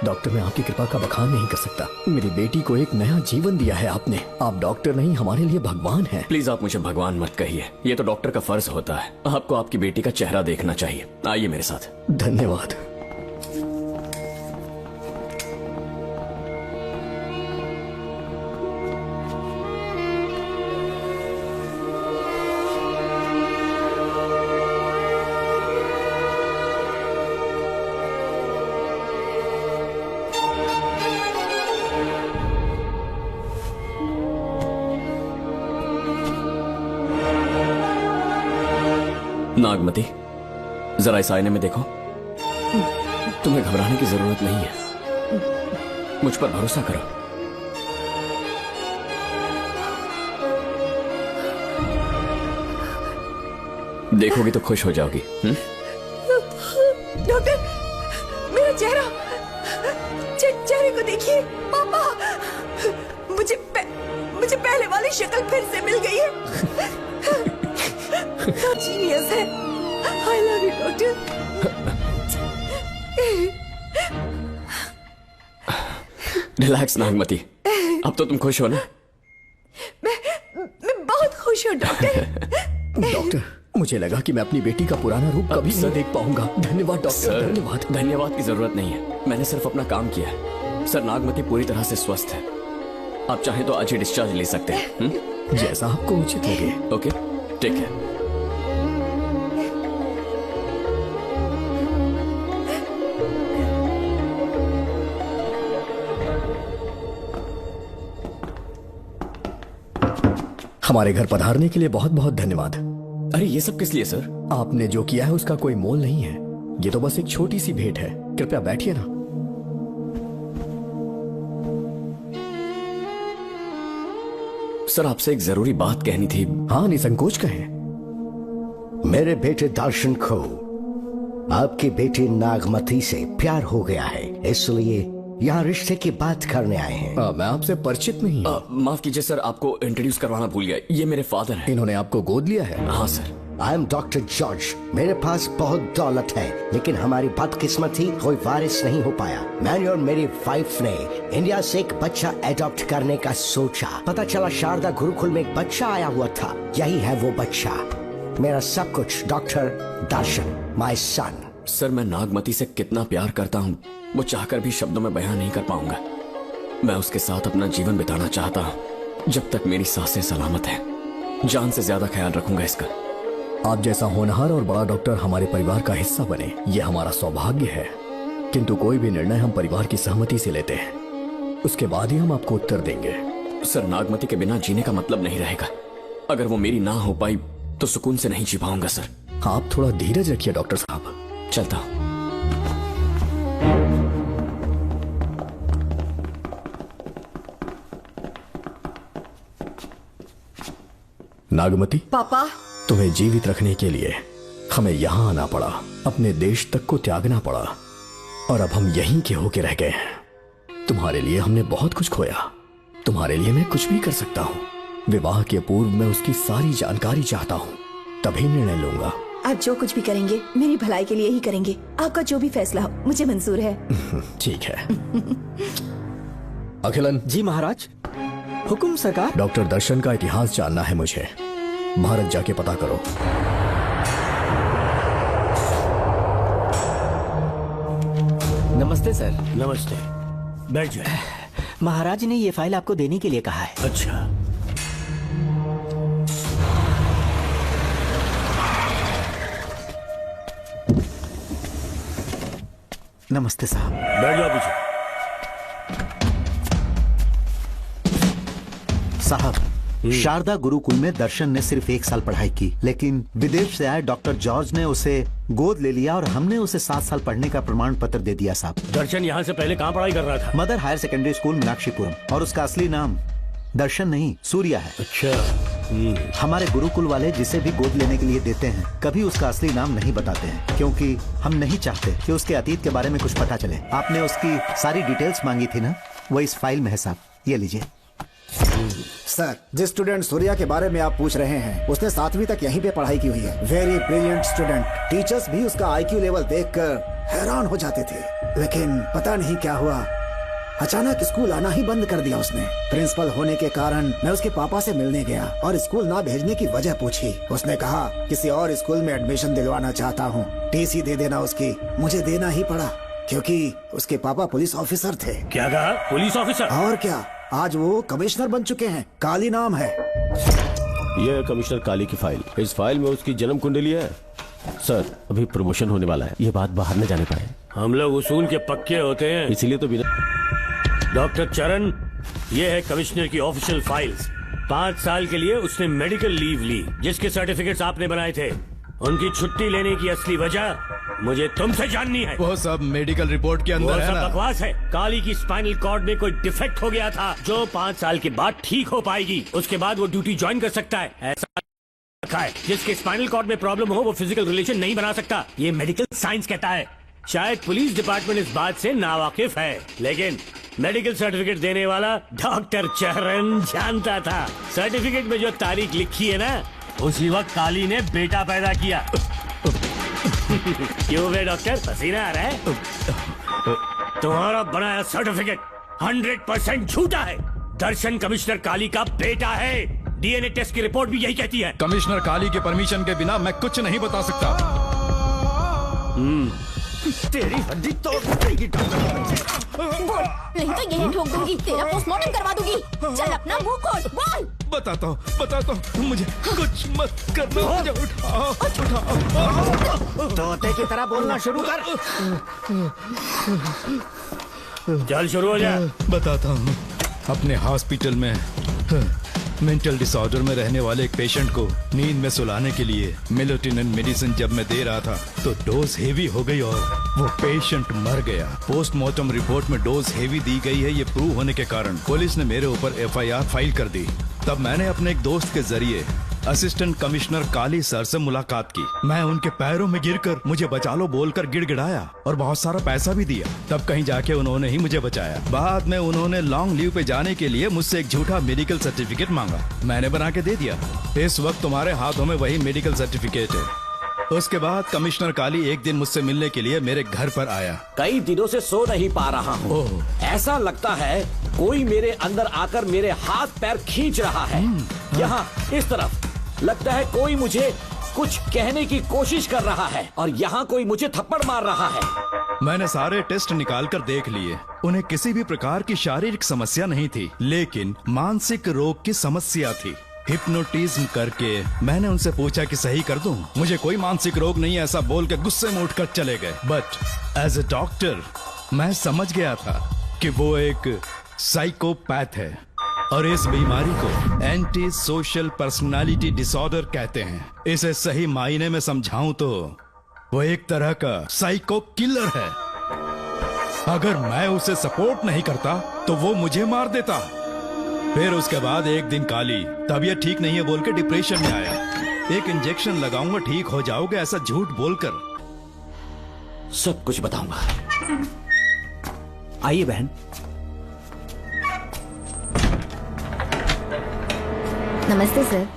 S7: डॉक्टर, मैं आपकी कृपा का बखान नहीं कर सकता। मेरी बेटी को एक नया जीवन दिया है आपने। आप डॉक्टर नहीं, हमारे लिए भगवान हैं।
S3: प्लीज आप मुझे भगवान मत कहिए, ये तो डॉक्टर का फर्ज होता है। आपको आपकी बेटी का चेहरा देखना चाहिए। आइए मेरे साथ।
S7: धन्यवाद।
S3: नागमती, जरा इस आईने में देखो। तुम्हें घबराने की जरूरत नहीं है, मुझ पर भरोसा करो। देखोगी तो खुश हो जाओगी।
S5: डॉक्टर, मेरा चेहरा, चेहरे को देखिए। पापा, मुझे पहले वाली शक्ल फिर से मिल गई है। जीनियस है। I love you doctor.
S3: Relax Nagmati, अब तो तुम खुश हो ना?
S5: मैं बहुत खुश हूँ डॉक्टर।
S7: डॉक्टर, मुझे लगा कि मैं अपनी बेटी का पुराना रूप कभी नहीं देख पाऊंगा। धन्यवाद डॉक्टर, धन्यवाद।
S3: धन्यवाद की जरूरत नहीं है, मैंने सिर्फ अपना काम किया है। सर, नागमती पूरी तरह से स्वस्थ है। आप चाहें तो आज ही डिस्चार्ज ले सकते हैं।
S7: जैसा आपको उचित लगे।
S3: ओके, ठीक है।
S7: हमारे घर पधारने के लिए बहुत बहुत धन्यवाद।
S3: अरे ये सब किस लिए सर?
S7: आपने जो किया है उसका कोई मोल नहीं है। ये तो बस एक छोटी सी भेंट है। कृपया बैठिए ना।
S3: सर, आपसे एक जरूरी बात कहनी थी।
S7: हाँ, निसंकोच कहें।
S11: मेरे बेटे दर्शन को आपकी बेटी नागमती से प्यार हो गया है, इसलिए यहाँ रिश्ते की बात करने आए हैं।
S7: मैं आपसे परिचित नहीं।
S3: माफ कीजिए सर, आपको इंट्रोड्यूस करवाना भूल गया। ये मेरे फादर हैं।
S7: इन्होंने आपको गोद लिया है?
S3: हाँ sir.
S11: I am doctor George. मेरे पास बहुत दौलत है, लेकिन हमारी बदकिस्मती कोई वारिस नहीं हो पाया। मैंने और मेरी वाइफ ने इंडिया से एक बच्चा एडॉप्ट करने का सोचा। पता चला शारदा गुरुकुल में एक बच्चा आया हुआ था। यही है वो बच्चा, मेरा सब कुछ। Doctor Darshan, my son.
S3: Sir, मैं नागमती से कितना प्यार करता हूँ वो चाहकर भी शब्दों में बयां नहीं कर पाऊंगा। मैं उसके साथ अपना जीवन बिताना चाहता हूँ जब तक मेरी सांसें सलामत हैं। जान से ज्यादा ख्याल रखूंगा इसका।
S7: आप जैसा होनहार और बड़ा डॉक्टर हमारे परिवार का हिस्सा बने, ये हमारा सौभाग्य है। किंतु कोई भी निर्णय हम परिवार की सहमति से लेते हैं, उसके बाद ही हम आपको उत्तर देंगे।
S3: सर, नागमती के बिना जीने का मतलब नहीं रहेगा। अगर वो मेरी ना हो पाई तो सुकून से नहीं जी पाऊंगा सर।
S7: आप थोड़ा धीरज रखिए डॉक्टर साहब।
S3: चलता हूं।
S7: नागमती,
S5: पापा,
S7: तुम्हें जीवित रखने के लिए हमें यहाँ आना पड़ा, अपने देश तक को त्यागना पड़ा, और अब हम यहीं के होके रह गए हैं। तुम्हारे लिए हमने बहुत कुछ खोया, तुम्हारे लिए मैं कुछ भी कर सकता हूँ। विवाह के पूर्व मैं उसकी सारी जानकारी चाहता हूँ, तभी निर्णय लूंगा।
S5: आप जो कुछ भी करेंगे मेरी भलाई के लिए ही करेंगे। आपका जो भी फैसला हो मुझे मंजूर है।
S7: ठीक है। अखिलन।
S14: जी महाराज। हुकुम सरकार।
S7: डॉक्टर दर्शन का इतिहास जानना है मुझे। भारत जाके पता करो।
S14: नमस्ते सर।
S2: नमस्ते, बैठ जाए।
S14: महाराज ने ये फाइल आपको देने के लिए कहा है।
S2: अच्छा।
S12: नमस्ते साहब।
S2: बैठ जाओ पीछे।
S12: साहब, शारदा गुरुकुल में दर्शन ने सिर्फ 1 साल पढ़ाई की, लेकिन विदेश से आए डॉक्टर जॉर्ज ने उसे गोद ले लिया और हमने उसे 7 साल पढ़ने का प्रमाण पत्र दे दिया साहब।
S2: दर्शन यहाँ से पहले कहाँ पढ़ाई कर रहा था?
S12: Mother higher secondary school Meenakshipuram, और उसका असली नाम दर्शन नहीं सूर्या है।
S2: अच्छा।
S12: हमारे गुरुकुल वाले जिसे भी गोद लेने के लिए देते हैं कभी उसका असली नाम नहीं बताते हैं, क्योंकि हम नहीं चाहते कि उसके अतीत के बारे में कुछ पता चले। आपने उसकी सारी डिटेल्स मांगी थी ना, वो इस फाइल में है साहब, ये लीजिए।
S8: सर, जिस स्टूडेंट सूर्या के बारे में आप पूछ रहे हैं उसने 7वीं तक यहीं पे पढ़ाई की हुई है। Very brilliant student. टीचर्स भी उसका IQ लेवल देखकर हैरान हो जाते थे। लेकिन पता नहीं क्या हुआ, अचानक स्कूल आना ही बंद कर दिया उसने। प्रिंसिपल होने के कारण मैं उसके पापा से मिलने गया और स्कूल ना भेजने की वजह पूछी। उसने कहा किसी और स्कूल में एडमिशन दिलवाना चाहता हूँ, टीसी दे देना उसकी। मुझे देना ही पड़ा क्योंकि उसके पापा पुलिस ऑफिसर थे।
S2: क्या कहा? Police officer?
S8: और क्या, आज वो कमिश्नर बन चुके हैं। काली नाम है।
S15: यह है कमिश्नर काली की फाइल। इस फाइल में उसकी जन्म कुंडली है। सर, अभी प्रमोशन होने वाला है, ये बात बाहर न जाने पाए।
S2: हम लोग उसूल के पक्के होते हैं,
S15: इसीलिए तो बिना।
S2: डॉक्टर चरण, ये है कमिश्नर की ऑफिशियल फाइल्स। 5 साल के लिए उसने मेडिकल लीव ली, जिसके सर्टिफिकेट्स आपने बनाए थे। उनकी छुट्टी लेने की असली वजह मुझे तुमसे जाननी है।
S16: वो सब मेडिकल रिपोर्ट के अंदर
S2: वो
S16: है
S2: सब
S16: ना?
S2: बकवास है। काली की स्पाइनल कॉर्ड में कोई डिफेक्ट हो गया था, जो 5 साल के बाद ठीक हो पाएगी। उसके बाद वो ड्यूटी ज्वाइन कर सकता है। ऐसा रखा है, जिसके स्पाइनल कॉर्ड में प्रॉब्लम हो वो फिजिकल रिलेशन नहीं बना सकता। ये मेडिकल साइंस कहता है। शायद पुलिस डिपार्टमेंट इस बात से नावाकिफ है, लेकिन मेडिकल सर्टिफिकेट देने वाला डॉक्टर चरण जानता था। सर्टिफिकेट में जो तारीख लिखी है ना, उसी वक्त काली ने बेटा पैदा किया। क्यों बे डॉक्टर, पसीना आ रहा है? तुम्हारा बनाया सर्टिफिकेट 100% झूठा है। दर्शन कमिश्नर काली का बेटा है। डीएनए टेस्ट की रिपोर्ट भी यही कहती है।
S16: कमिश्नर काली के परमिशन के बिना मैं कुछ नहीं बता सकता।
S4: तेरी हड्डी तोड़ देगी
S10: नहीं तो यही ठोक दूंगी, तेरा पोस्टमार्टम करवा दूंगी। चल अपना मुंह खोल, बोल।
S16: बताता हूँ, मुझे कुछ मत करना। मुझे उठाओ।
S4: तोते की तरह बोलना शुरू कर।
S2: चल शुरू हो जा।
S16: बताता हूँ, अपने हॉस्पिटल में मेंटल डिसऑर्डर में रहने वाले एक पेशेंट को नींद में सुलाने के लिए मेलेटोनिन मेडिसिन जब मैं दे रहा था तो डोज हेवी हो गई और वो पेशेंट मर गया। पोस्टमार्टम रिपोर्ट में डोज हेवी दी गई है, ये प्रूव होने के कारण पुलिस ने मेरे ऊपर एफआईआर फाइल कर दी। तब मैंने अपने एक दोस्त के जरिए असिस्टेंट कमिश्नर काली सर से मुलाकात की। मैं उनके पैरों में गिरकर मुझे बचा लो बोलकर गिड़गिड़ाया और बहुत सारा पैसा भी दिया। तब कहीं जाके उन्होंने ही मुझे बचाया। बाद में उन्होंने लॉन्ग लीव पे जाने के लिए मुझसे एक झूठा मेडिकल सर्टिफिकेट मांगा, मैंने बना के दे दिया। इस वक्त तुम्हारे हाथों में वही मेडिकल सर्टिफिकेट है। उसके बाद कमिश्नर काली एक दिन मुझसे मिलने के लिए मेरे घर पर आया।
S9: कई दिनों से सो नहीं पा रहा हूँ। ऐसा लगता है कोई मेरे अंदर आकर मेरे हाथ पैर खींच रहा है। यहाँ इस तरफ लगता है कोई मुझे कुछ कहने की कोशिश कर रहा है और यहाँ कोई मुझे थप्पड़ मार रहा है।
S16: मैंने सारे टेस्ट निकाल कर देख लिए, उन्हें किसी भी प्रकार की शारीरिक समस्या नहीं थी, लेकिन मानसिक रोग की समस्या थी। हिप्नोटिज्म करके मैंने उनसे पूछा कि सही कर दूं। मुझे कोई मानसिक रोग नहीं है ऐसा बोल के गुस्से में उठकर चले गए। बट एज ए डॉक्टर मैं समझ गया था कि वो एक साइकोपैथ है और इस बीमारी को एंटी सोशल पर्सनालिटी डिसऑर्डर कहते हैं। इसे सही मायने में समझाऊं तो वो एक तरह का साइको किलर है। अगर मैं उसे सपोर्ट नहीं करता तो वो मुझे मार देता। फिर उसके बाद एक दिन काली तबीयत ठीक नहीं है बोल के डिप्रेशन में आया। एक इंजेक्शन लगाऊंगा ठीक हो जाओगे ऐसा झूठ बोलकर
S9: सब कुछ बताऊंगा।
S14: आइए बहन।
S10: नमस्ते सर।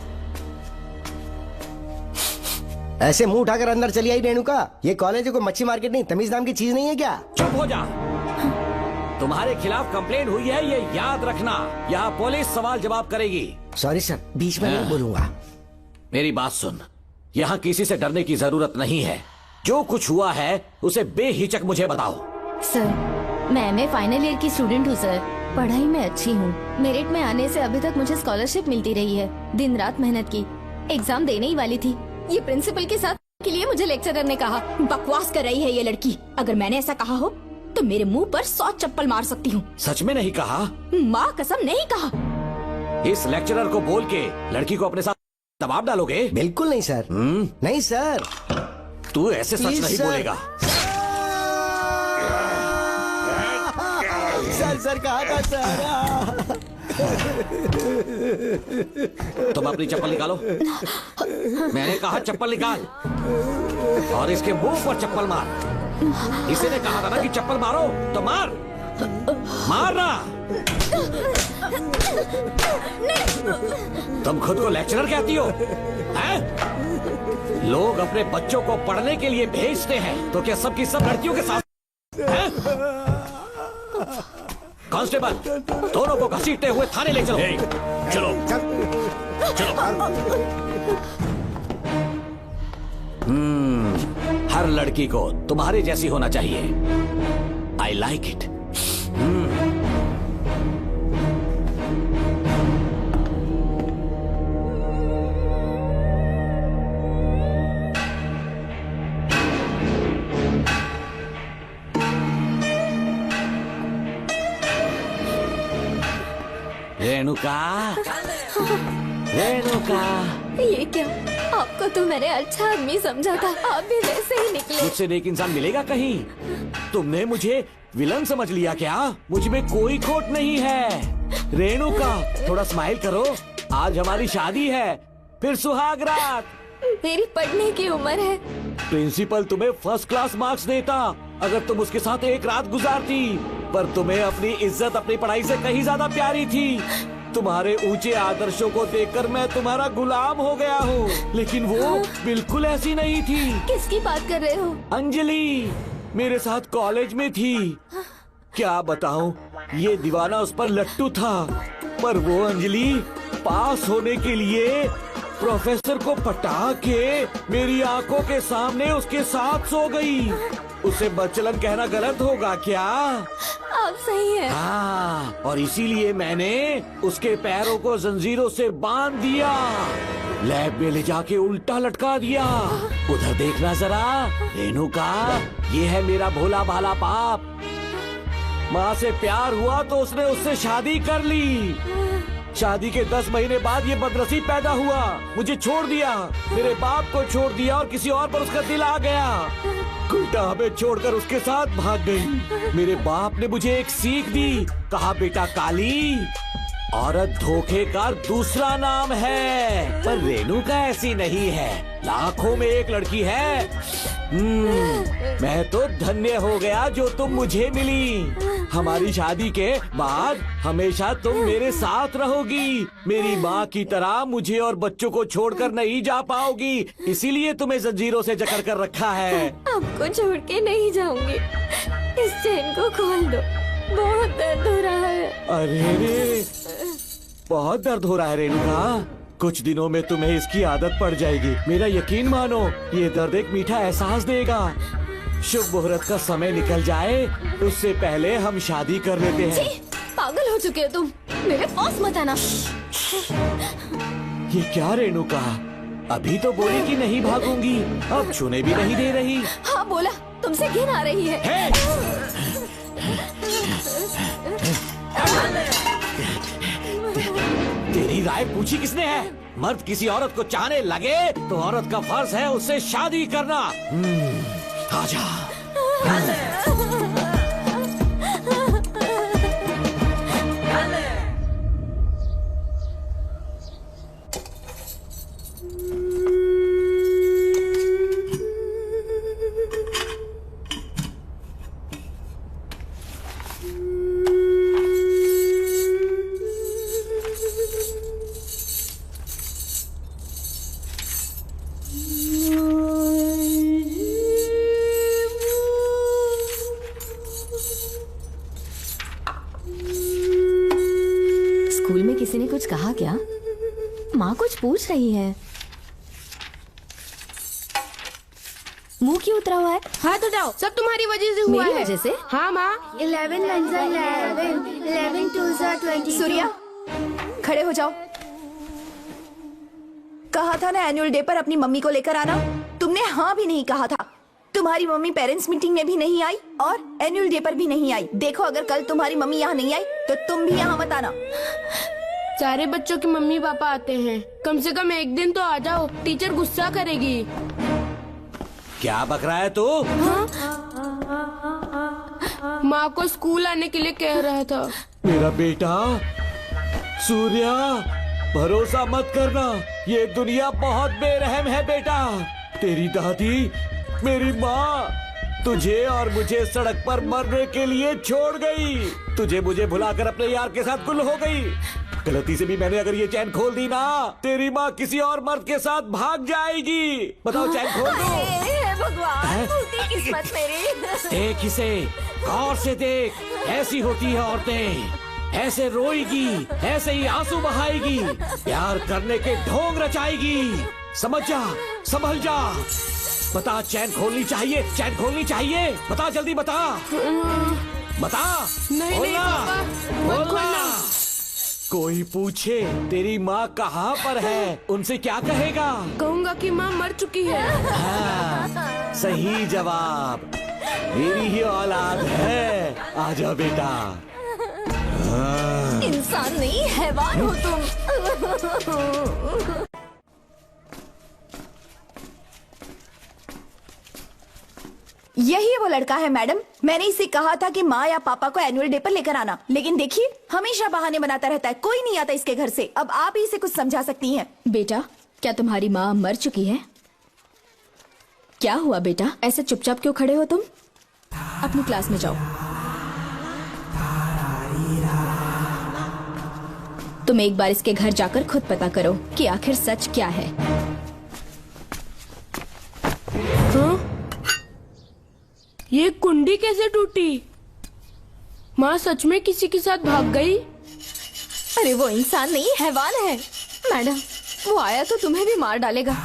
S11: ऐसे मुंह उठाकर अंदर चली आई रेणुका। ये कॉलेज है कोई मच्छी मार्केट नहीं, तमीज नाम की चीज नहीं है क्या?
S9: चुप हो जा। तुम्हारे खिलाफ कंप्लेन हुई है ये याद रखना। यहाँ पुलिस सवाल जवाब करेगी।
S11: सॉरी सर, बीच में नहीं बोलूंगा।
S9: मेरी बात सुन, यहाँ किसी से डरने की जरूरत नहीं है। जो कुछ हुआ है उसे बेहिचक मुझे बताओ।
S10: सर मैं एमए फाइनल ईयर की स्टूडेंट हूँ सर। पढ़ाई में अच्छी हूँ। मेरिट में आने से अभी तक मुझे स्कॉलरशिप मिलती रही है। दिन रात मेहनत की, एग्जाम देने ही वाली थी। ये प्रिंसिपल के साथ के लिए मुझे लेक्चरर ने कहा बकवास कर रही है ये लड़की। अगर मैंने ऐसा कहा हो तो मेरे मुंह पर 100 चप्पल मार सकती हूँ।
S9: सच में नहीं कहा?
S10: माँ कसम नहीं कहा।
S9: इस लेक्चरर को बोल के लड़की को अपने साथ दबाव डालोगे?
S11: बिल्कुल नहीं सर। नहीं सर।
S9: तू ऐसे सच नहीं बोलेगा।
S11: सर कहा था सर।
S9: तुम अपनी चप्पल निकालो। मैंने कहा चप्पल निकाल और इसके मुंह पर चप्पल मार। इसी ने कहा था ना कि चप्पल मारो तो मार। मारना। तुम खुद को लेक्चरर कहती हो, हैं? लोग अपने बच्चों को पढ़ने के लिए भेजते हैं, तो क्या सबकी सब लड़कियों के साथ हैं? कांस्टेबल, दोनों को घसीटते हुए थाने ले चलो।
S2: चलो चलो।
S9: हर लड़की को तुम्हारे जैसी होना चाहिए। I like it. Renuka, Renuka.
S10: ये क्या? आपको तो मैंने अच्छा आदमी समझा था, आप भी वैसे ही निकले।
S9: मुझसे नेक इंसान मिलेगा कहीं? तुमने मुझे विलन समझ लिया क्या? मुझ में कोई खोट नहीं है। रेणुका, थोड़ा स्माइल करो। आज हमारी शादी है, फिर सुहाग रात।
S10: मेरी पढ़ने की उम्र है।
S9: प्रिंसिपल तुम्हें फर्स्ट क्लास मार्क्स देता अगर तुम उसके साथ एक रात गुजारती, पर तुम्हें अपनी इज्जत अपनी पढ़ाई से कहीं ज्यादा प्यारी थी। तुम्हारे ऊंचे आदर्शों को देखकर मैं तुम्हारा गुलाम हो गया हूँ, लेकिन वो बिल्कुल ऐसी नहीं थी।
S10: किसकी बात कर रहे हो?
S9: अंजलि मेरे साथ कॉलेज में थी। क्या बताऊं, ये दीवाना उस पर लट्टू था, पर वो अंजलि पास होने के लिए प्रोफेसर को पटा के मेरी आंखों के सामने उसके साथ सो गई। उसे बदचलन कहना गलत होगा क्या?
S10: आप सही हैं।
S9: हाँ, और इसीलिए मैंने उसके पैरों को जंजीरों से बांध दिया, लैब में ले जाके उल्टा लटका दिया। उधर देखना जरा रेणुका, ये है मेरा भोला भाला पाप। माँ से प्यार हुआ तो उसने उससे शादी कर ली। शादी के 10 महीने बाद ये बदनसीब पैदा हुआ, मुझे छोड़ दिया, मेरे बाप को छोड़ दिया और किसी और पर उसका दिल आ गया। उल्टा हमें छोड़कर उसके साथ भाग गई। मेरे बाप ने मुझे एक सीख दी, कहा बेटा काली, औरत धोखे का दूसरा नाम है। पर रेणुका ऐसी नहीं है, लाखों में एक लड़की है। मैं तो धन्य हो गया जो तुम मुझे मिली। हमारी शादी के बाद हमेशा तुम मेरे साथ रहोगी। मेरी माँ की तरह मुझे और बच्चों को छोड़कर नहीं जा पाओगी, इसीलिए तुम्हें जंजीरों से जकड़ कर रखा है।
S10: आपको छोड़ के नहीं जाऊंगी। इस चेन को खोल दो, बहुत दर्द हो रहा है।
S9: अरे रे, बहुत दर्द हो रहा है रेणुका। कुछ दिनों में तुम्हें इसकी आदत पड़ जाएगी, मेरा यकीन मानो। ये दर्द एक मीठा एहसास देगा। शुभ मुहूर्त का समय निकल जाए उससे पहले हम शादी कर लेते हैं।
S10: पागल हो चुके हो तुम, मेरे पास मत आना।
S9: ये क्या रेणुका, अभी तो बोली कि नहीं भागूंगी, अब छूने भी नहीं दे रही।
S10: हाँ बोला, तुमसे घिन आ रही है।
S9: तेरी राय पूछी किसने है? मर्द किसी औरत को चाहने लगे तो औरत का फर्ज है उससे शादी करना। आजा।
S10: किसी ने कुछ कहा क्या? माँ कुछ पूछ रही है। मुंह क्यों उतरा हुआ है?
S17: हाथ उठाओ, सब तुम्हारी वजह से हुआ है।
S10: मेरी वजह से?
S17: हाँ माँ।
S18: 11 1 11 11 2 20।
S5: सूर्या, खड़े हो जाओ। कहा था ना एनुअल डे पर अपनी मम्मी को लेकर आना, तुमने हाँ भी नहीं कहा था। तुम्हारी मम्मी पेरेंट्स मीटिंग में भी नहीं आई और एनुअल डे पर भी नहीं आई। देखो अगर कल तुम्हारी मम्मी यहाँ नहीं आई तो तुम भी यहाँ मत आना।
S17: सारे बच्चों की मम्मी पापा आते हैं, कम से कम एक दिन तो आ जाओ, टीचर गुस्सा करेगी।
S9: क्या बक रहा है तू?
S17: माँ को स्कूल आने के लिए कह रहा था।
S9: मेरा बेटा सूर्या, भरोसा मत करना, ये दुनिया बहुत बेरहम है बेटा। तेरी दादी, मेरी माँ, तुझे और मुझे सड़क पर मरने के लिए छोड़ गई। तुझे मुझे भुलाकर अपने यार के साथ गुल हो गई। गलती से भी मैंने अगर ये चैन खोल दी ना, तेरी माँ किसी और मर्द के साथ भाग जाएगी। बताओ चैन खोल दो।
S5: भगवान, फूटी किस्मत मेरी।
S9: देख इसे, गौर से देख। ऐसी होती है औरतें, ऐसे रोएगी, ऐसे ही आंसू बहाएगी, प्यार करने के ढोंग रचाएगी। समझ जा, संभल जा। बता, चैन खोलनी चाहिए, चैन खोलनी चाहिए। बता, जल्दी बता, बता।
S17: नहीं नहीं पापा, मत खोलना।
S9: कोई पूछे तेरी माँ कहाँ पर है, उनसे क्या कहेगा?
S17: कहूँगा कि माँ मर चुकी है।
S9: हाँ, सही जवाब। मेरी ही औलाद है। आजा बेटा। हाँ।
S5: इंसान नहीं, हैवान हो तुम।
S19: यही वो लड़का है मैडम। मैंने इसे कहा था कि माँ या पापा को एनुअल डे पर लेकर आना, लेकिन देखिए हमेशा बहाने बनाता रहता है। कोई नहीं आता इसके घर से। अब आप ही इसे कुछ समझा सकती हैं।
S10: बेटा, क्या तुम्हारी माँ मर चुकी है? क्या हुआ बेटा, ऐसे चुपचाप क्यों खड़े हो तुम? अपनी क्लास में जाओ। तुम एक बार इसके घर जाकर खुद पता करो कि आखिर सच क्या है।
S17: हाँ? ये कुंडी कैसे टूटी? माँ सच में किसी के साथ भाग गई?
S19: अरे वो इंसान नहीं, हैवान है। मैडम, वो आया तो तुम्हें भी मार डालेगा।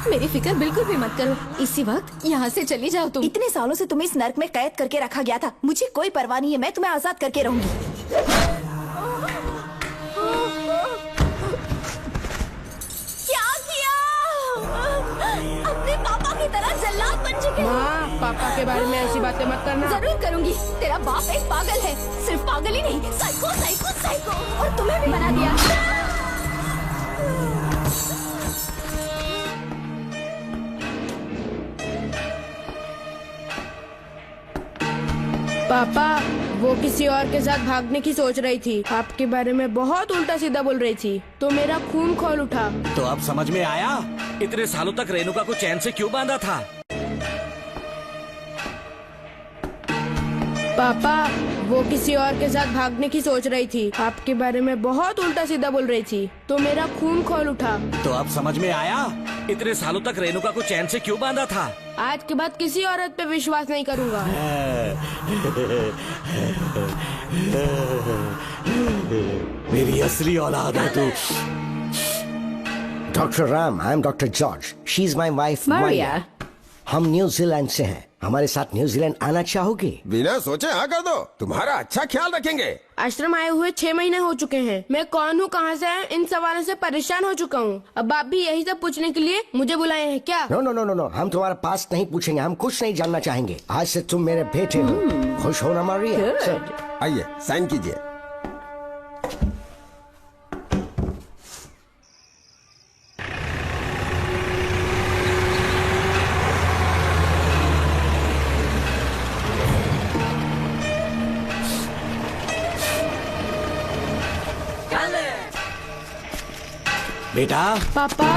S19: मेरी फिक्र बिल्कुल भी मत करो। इसी वक्त यहाँ से चली जाओ तुम। इतने सालों से तुम्हें इस नर्क में कैद करके रखा गया था। मुझे कोई परवाह नहीं है, मैं तुम्हें आजाद करके रहूंगी। क्या किया? अपने पापा की तरह जल्लाद बन चुके हो।
S17: माँ, पापा के बारे में ऐसी बातें मत करना।
S19: जरूर करूंगी। तेरा बाप एक पागल है। सिर्फ पागल ही नहीं, साइको साइको साइको। और तुम्हें भी बना दिया।
S17: पापा, वो किसी और के साथ भागने की सोच रही थी। आपके बारे में बहुत उल्टा सीधा बोल रही थी, तो मेरा खून खौल उठा।
S9: तो अब समझ में आया इतने सालों तक रेणुका को चैन से क्यों बांधा था?
S17: पापा, वो किसी और के साथ भागने की सोच रही थी। आपके बारे में बहुत उल्टा सीधा बोल रही थी, तो मेरा खून खौल उठा।
S9: तो अब समझ में आया इतने सालों तक रेणुका को चैन से क्यों बांधा था?
S17: आज के बाद किसी औरत पे विश्वास नहीं करूंगा।
S9: मेरी असली औलाद है तू।
S11: Doctor Ram, I am doctor George. She is my wife
S19: Maria.
S11: हम न्यूजीलैंड से हैं। हमारे साथ न्यूजीलैंड आना चाहोगे?
S20: बिना सोचे हाँ कर दो, तुम्हारा अच्छा ख्याल रखेंगे।
S17: आश्रम आए हुए 6 महीने हो चुके हैं। मैं कौन हूँ, कहाँ से है, इन सवालों से परेशान हो चुका हूँ। अब आप भी यही सब पूछने के लिए मुझे बुलाए हैं क्या?
S11: No no no no no, हम तुम्हारा पास्ट नहीं पूछेंगे। हम कुछ नहीं जानना चाहेंगे। आज से तुम मेरे बेटे हो। खुश हो ना मारिया?
S20: आइए साइन कीजिए।
S9: बेटा।
S17: पापा।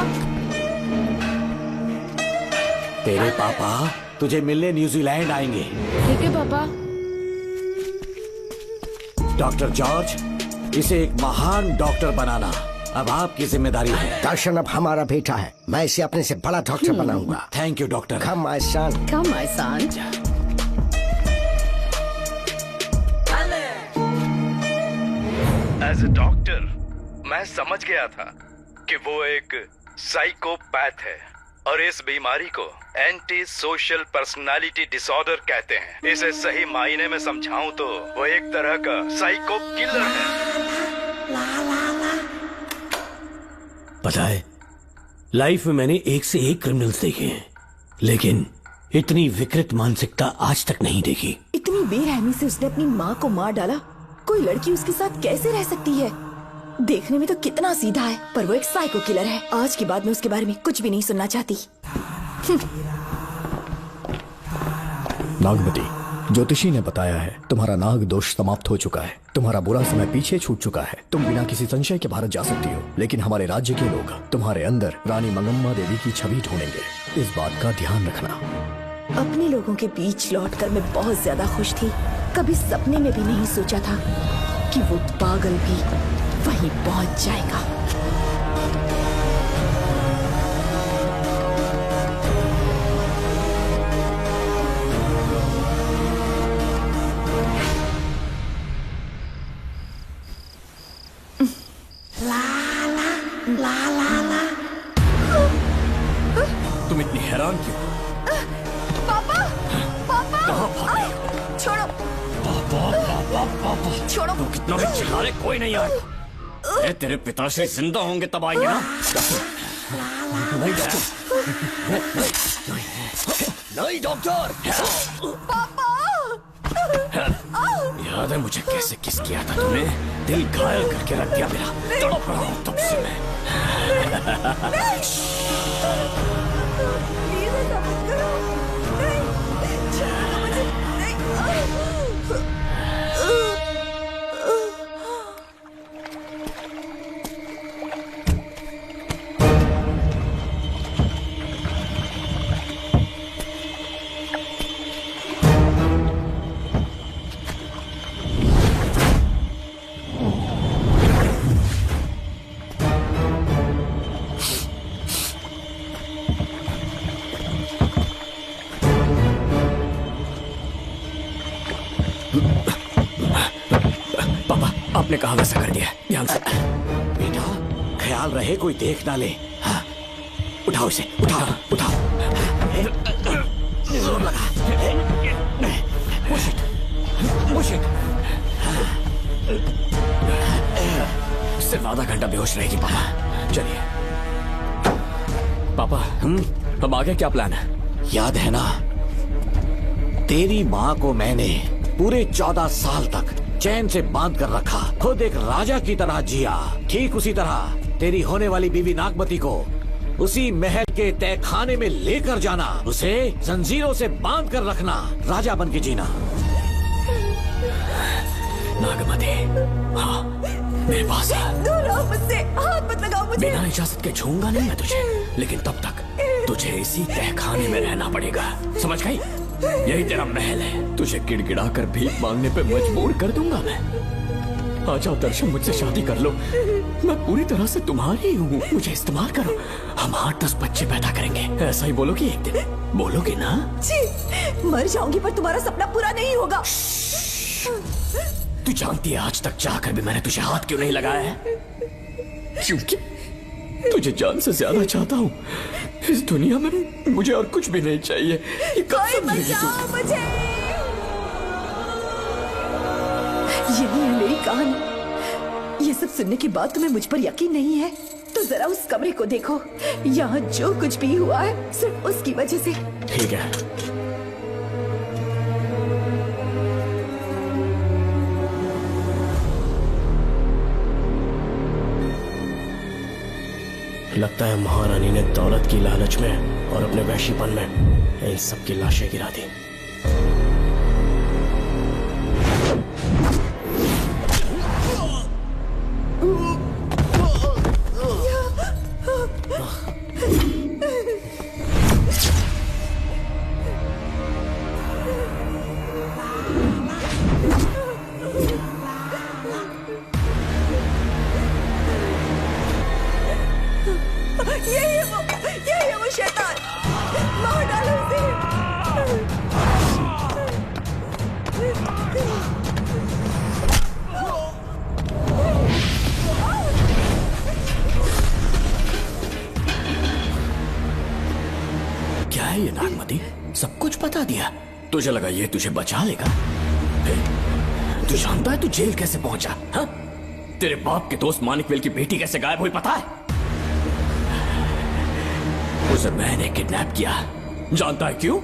S9: तेरे पापा तुझे मिलने न्यूजीलैंड आएंगे।
S17: ठीक है पापा।
S9: डॉक्टर जॉर्ज, इसे एक महान डॉक्टर बनाना अब आपकी जिम्मेदारी है।
S11: दर्शन अब हमारा बेटा है। मैं इसे अपने से बड़ा डॉक्टर बनाऊंगा।
S9: Thank you doctor.
S11: Come my son.
S19: Come my son.
S16: As a doctor मैं समझ गया था कि वो एक साइकोपैथ है और इस बीमारी को एंटी सोशल पर्सनालिटी डिसऑर्डर कहते हैं। इसे सही मायने में समझाऊं तो वो एक तरह का साइको किलर है।
S2: पता है, लाइफ में मैंने एक से एक क्रिमिनल्स देखे हैं, लेकिन इतनी विकृत मानसिकता आज तक नहीं देखी।
S19: इतनी बेरहमी से उसने अपनी माँ को मार डाला। कोई लड़की उसके साथ कैसे रह सकती है? देखने में तो कितना सीधा है, पर वो एक साइको किलर है। आज के बाद मैं उसके बारे में कुछ भी नहीं सुनना चाहती।
S7: नागमती, ज्योतिषी ने बताया है तुम्हारा नाग दोष समाप्त हो चुका है। तुम्हारा बुरा समय पीछे छूट चुका है। तुम बिना किसी संशय के भारत जा सकती हो, लेकिन हमारे राज्य के लोग तुम्हारे अंदर रानी मंगम्मा देवी की छवि ढूंढेंगे। इस बात का ध्यान रखना।
S5: अपने लोगों के बीच लौटकर मैं बहुत ज्यादा खुश थी। कभी सपने में भी नहीं सोचा था कि वो पागल भी वहीं पहुंच जाएगा।
S2: तुम इतनी हैरान क्यों?
S5: पापा, पापा,
S2: कहाँ भाग रही हो?
S5: छोड़ो,
S2: पापा,
S5: छोड़ो।
S2: तू कितना भी चिल्ला ले, कोई नहीं आएगा। ए, तेरे पिताश्री जिंदा होंगे तब आएंगे ना। नहीं नहीं डॉक्टर। याद है मुझे कैसे किस किया था तूने? दिल घायल करके रख दिया मेरा। तड़प रहा हूँ तब से मैं। आपने कहा वैसा कर दिया, ध्यान से।
S9: बेटा ख्याल रहे कोई देख ना ले। हाँ। उठाओ इसे, उठाओ उठाओ। जोर लगा। Push it, push it।
S2: सिर्फ आधा घंटा बेहोश रहेगी पापा। चलिए पापा, अब आगे क्या प्लान है?
S9: याद है ना, तेरी माँ को मैंने पूरे 14 साल तक चैन से बांध कर रखा, खुद एक राजा की तरह जिया। ठीक उसी तरह तेरी होने वाली बीवी नागमती को उसी महल के तहखाने में लेकर जाना, उसे जंजीरों से बांध कर रखना, राजा बन के जीना।
S2: नागमती, हाँ मेरे पास है।
S5: दूर रहो मुझसे, हाथ मत लगाओ मुझे।
S2: बिना इजाजत के छूंगा नहीं मैं तुझे, लेकिन तब तक तुझे इसी तहखाने में रहना पड़ेगा, समझ गई? यही तेरा महल है। तुझे गिड़गिड़ा कर भीख मांगने पे मजबूर कर दूंगा मैं। आ जाओ दर्शन, मुझसे शादी कर लो, मैं पूरी तरह से तुम्हारी हूँ, मुझे इस्तेमाल करो। हम 8-10 बच्चे पैदा करेंगे। ऐसा ही बोलोगी एक दिन? बोलोगे ना?
S5: जी, मर जाऊंगी पर तुम्हारा सपना पूरा नहीं होगा।
S2: तू जानती है आज तक चाहकर भी मैंने तुझे हाथ क्यों नहीं लगाया है? क्योंकि तुझे जान से ज्यादा चाहता हूँ। इस दुनिया में मुझे और कुछ भी नहीं चाहिए।
S5: कोई बचाओ मुझे। यही है मेरी कहानी। ये सब सुनने के बाद तुम्हें मुझ पर यकीन नहीं है तो जरा उस कमरे को देखो। यहाँ जो कुछ भी हुआ है सिर्फ उसकी वजह से।
S2: ठीक है, लगता है महारानी ने दौलत की लालच में और अपने वैशीपन में इन सब की लाशें गिरा दी।
S5: यही है वो शैतान। मार डालो उसे।
S2: क्या है ये नागमती? सब कुछ बता दिया? तुझे लगा ये तुझे बचा लेगा? तू जानता है तू जेल कैसे पहुंचा? हाँ? तेरे बाप के दोस्त मानिकवेल की बेटी कैसे गायब हुई पता है? उसे मैंने किडनैप किया। जानता है क्यों?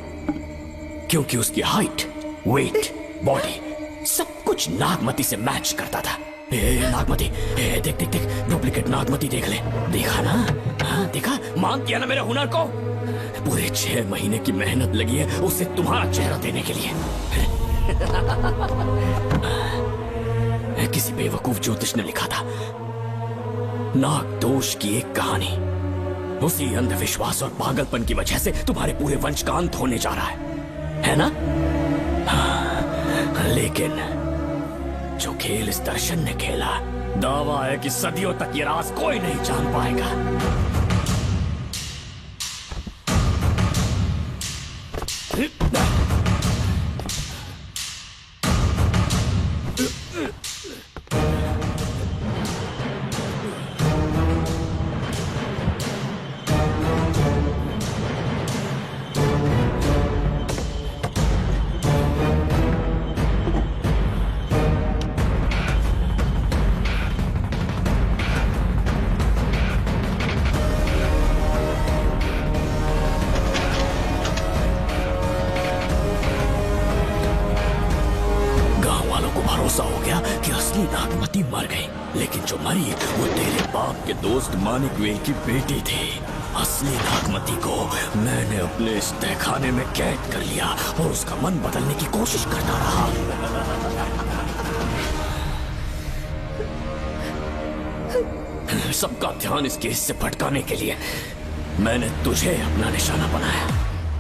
S2: क्योंकि उसकी हाइट, वेट, बॉडी सब कुछ नागमती से मैच करता था। नागमती, देख देख देख, डुप्लीकेट नागमती देख ले। देखा ना? हाँ देखा? मान किया ना मेरे हुनर को? पूरे 6 महीने की मेहनत लगी है उसे तुम्हारा चेहरा देने के लिए। किसी बेवकूफ ज्योतिष ने लिखा था, नाग दोष की एक कहानी। उसी अंधविश्वास और पागलपन की वजह से तुम्हारे पूरे वंश का अंत होने जा रहा है।
S3: है ना? लेकिन जो खेल इस दर्शन ने खेला, दावा है कि सदियों तक ये राज कोई नहीं जान पाएगा। मानिकवेल की बेटी थी। असली नागमती को मैंने अपने इस तहखाने में कैद कर लिया और उसका मन बदलने की कोशिश करता रहा। सबका ध्यान इस केस से भटकाने के लिए मैंने तुझे अपना निशाना बनाया।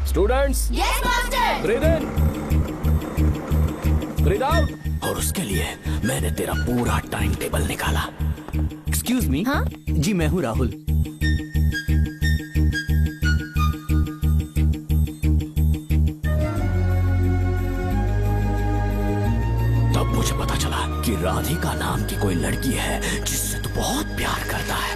S6: Students,
S17: yes master.
S6: ब्रीथ इन, ब्रीथ आउट।
S3: और उसके लिए मैंने तेरा पूरा टाइम टेबल निकाला।
S21: Excuse me. हाँ? जी मैं हूँ राहुल।
S3: तब मुझे पता चला कि राधिका नाम की कोई लड़की है जिससे तू बहुत प्यार करता है।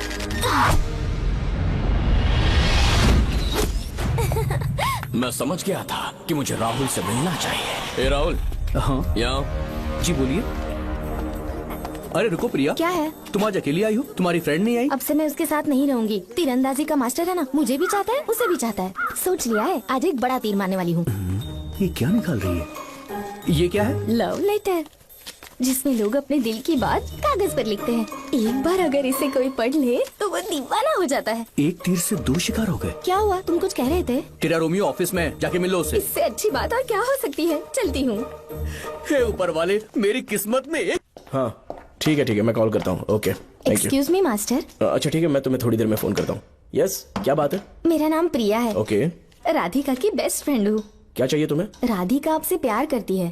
S3: मैं समझ गया था कि मुझे राहुल से मिलना चाहिए।
S6: ए राहुल।
S21: हाँ
S6: यहाँ।
S21: जी बोलिए। अरे रुको प्रिया,
S19: क्या है?
S21: तुम आज अकेली आई हो? तुम्हारी फ्रेंड नहीं आई?
S19: अब से मैं उसके साथ नहीं रहूंगी। तीरंदाजी का मास्टर है ना, मुझे भी चाहता है, उसे भी चाहता है। सोच लिया है, आज एक बड़ा तीर मारने वाली हूँ।
S21: ये क्या निकाल रही है? ये क्या है?
S19: लव लेटर, जिसमें लोग अपने दिल की बात कागज पर लिखते हैं। एक बार अगर इसे कोई पढ़ ले तो वो दीवाना हो जाता है।
S21: एक तीर से दो शिकार हो गए।
S19: क्या हुआ? तुम कुछ कह रहे थे?
S21: तेरा रोमियो ऑफिस में, जाके मिलो उससे।
S19: इससे अच्छी बात और क्या हो सकती है। चलती हूँ।
S21: हे ऊपर वाले, मेरी किस्मत में एक।
S6: हाँ ठीक है, मैं कॉल करता हूँ। Okay, thank you.
S19: Excuse me master.
S6: अच्छा ठीक है, मैं तुम्हें थोड़ी देर में फोन करता हूँ। यस, क्या बात है?
S19: मेरा नाम प्रिया है।
S6: ओके।
S19: राधिका की बेस्ट फ्रेंड हूँ।
S6: क्या चाहिए तुम्हें?
S19: राधिका आपसे प्यार करती है,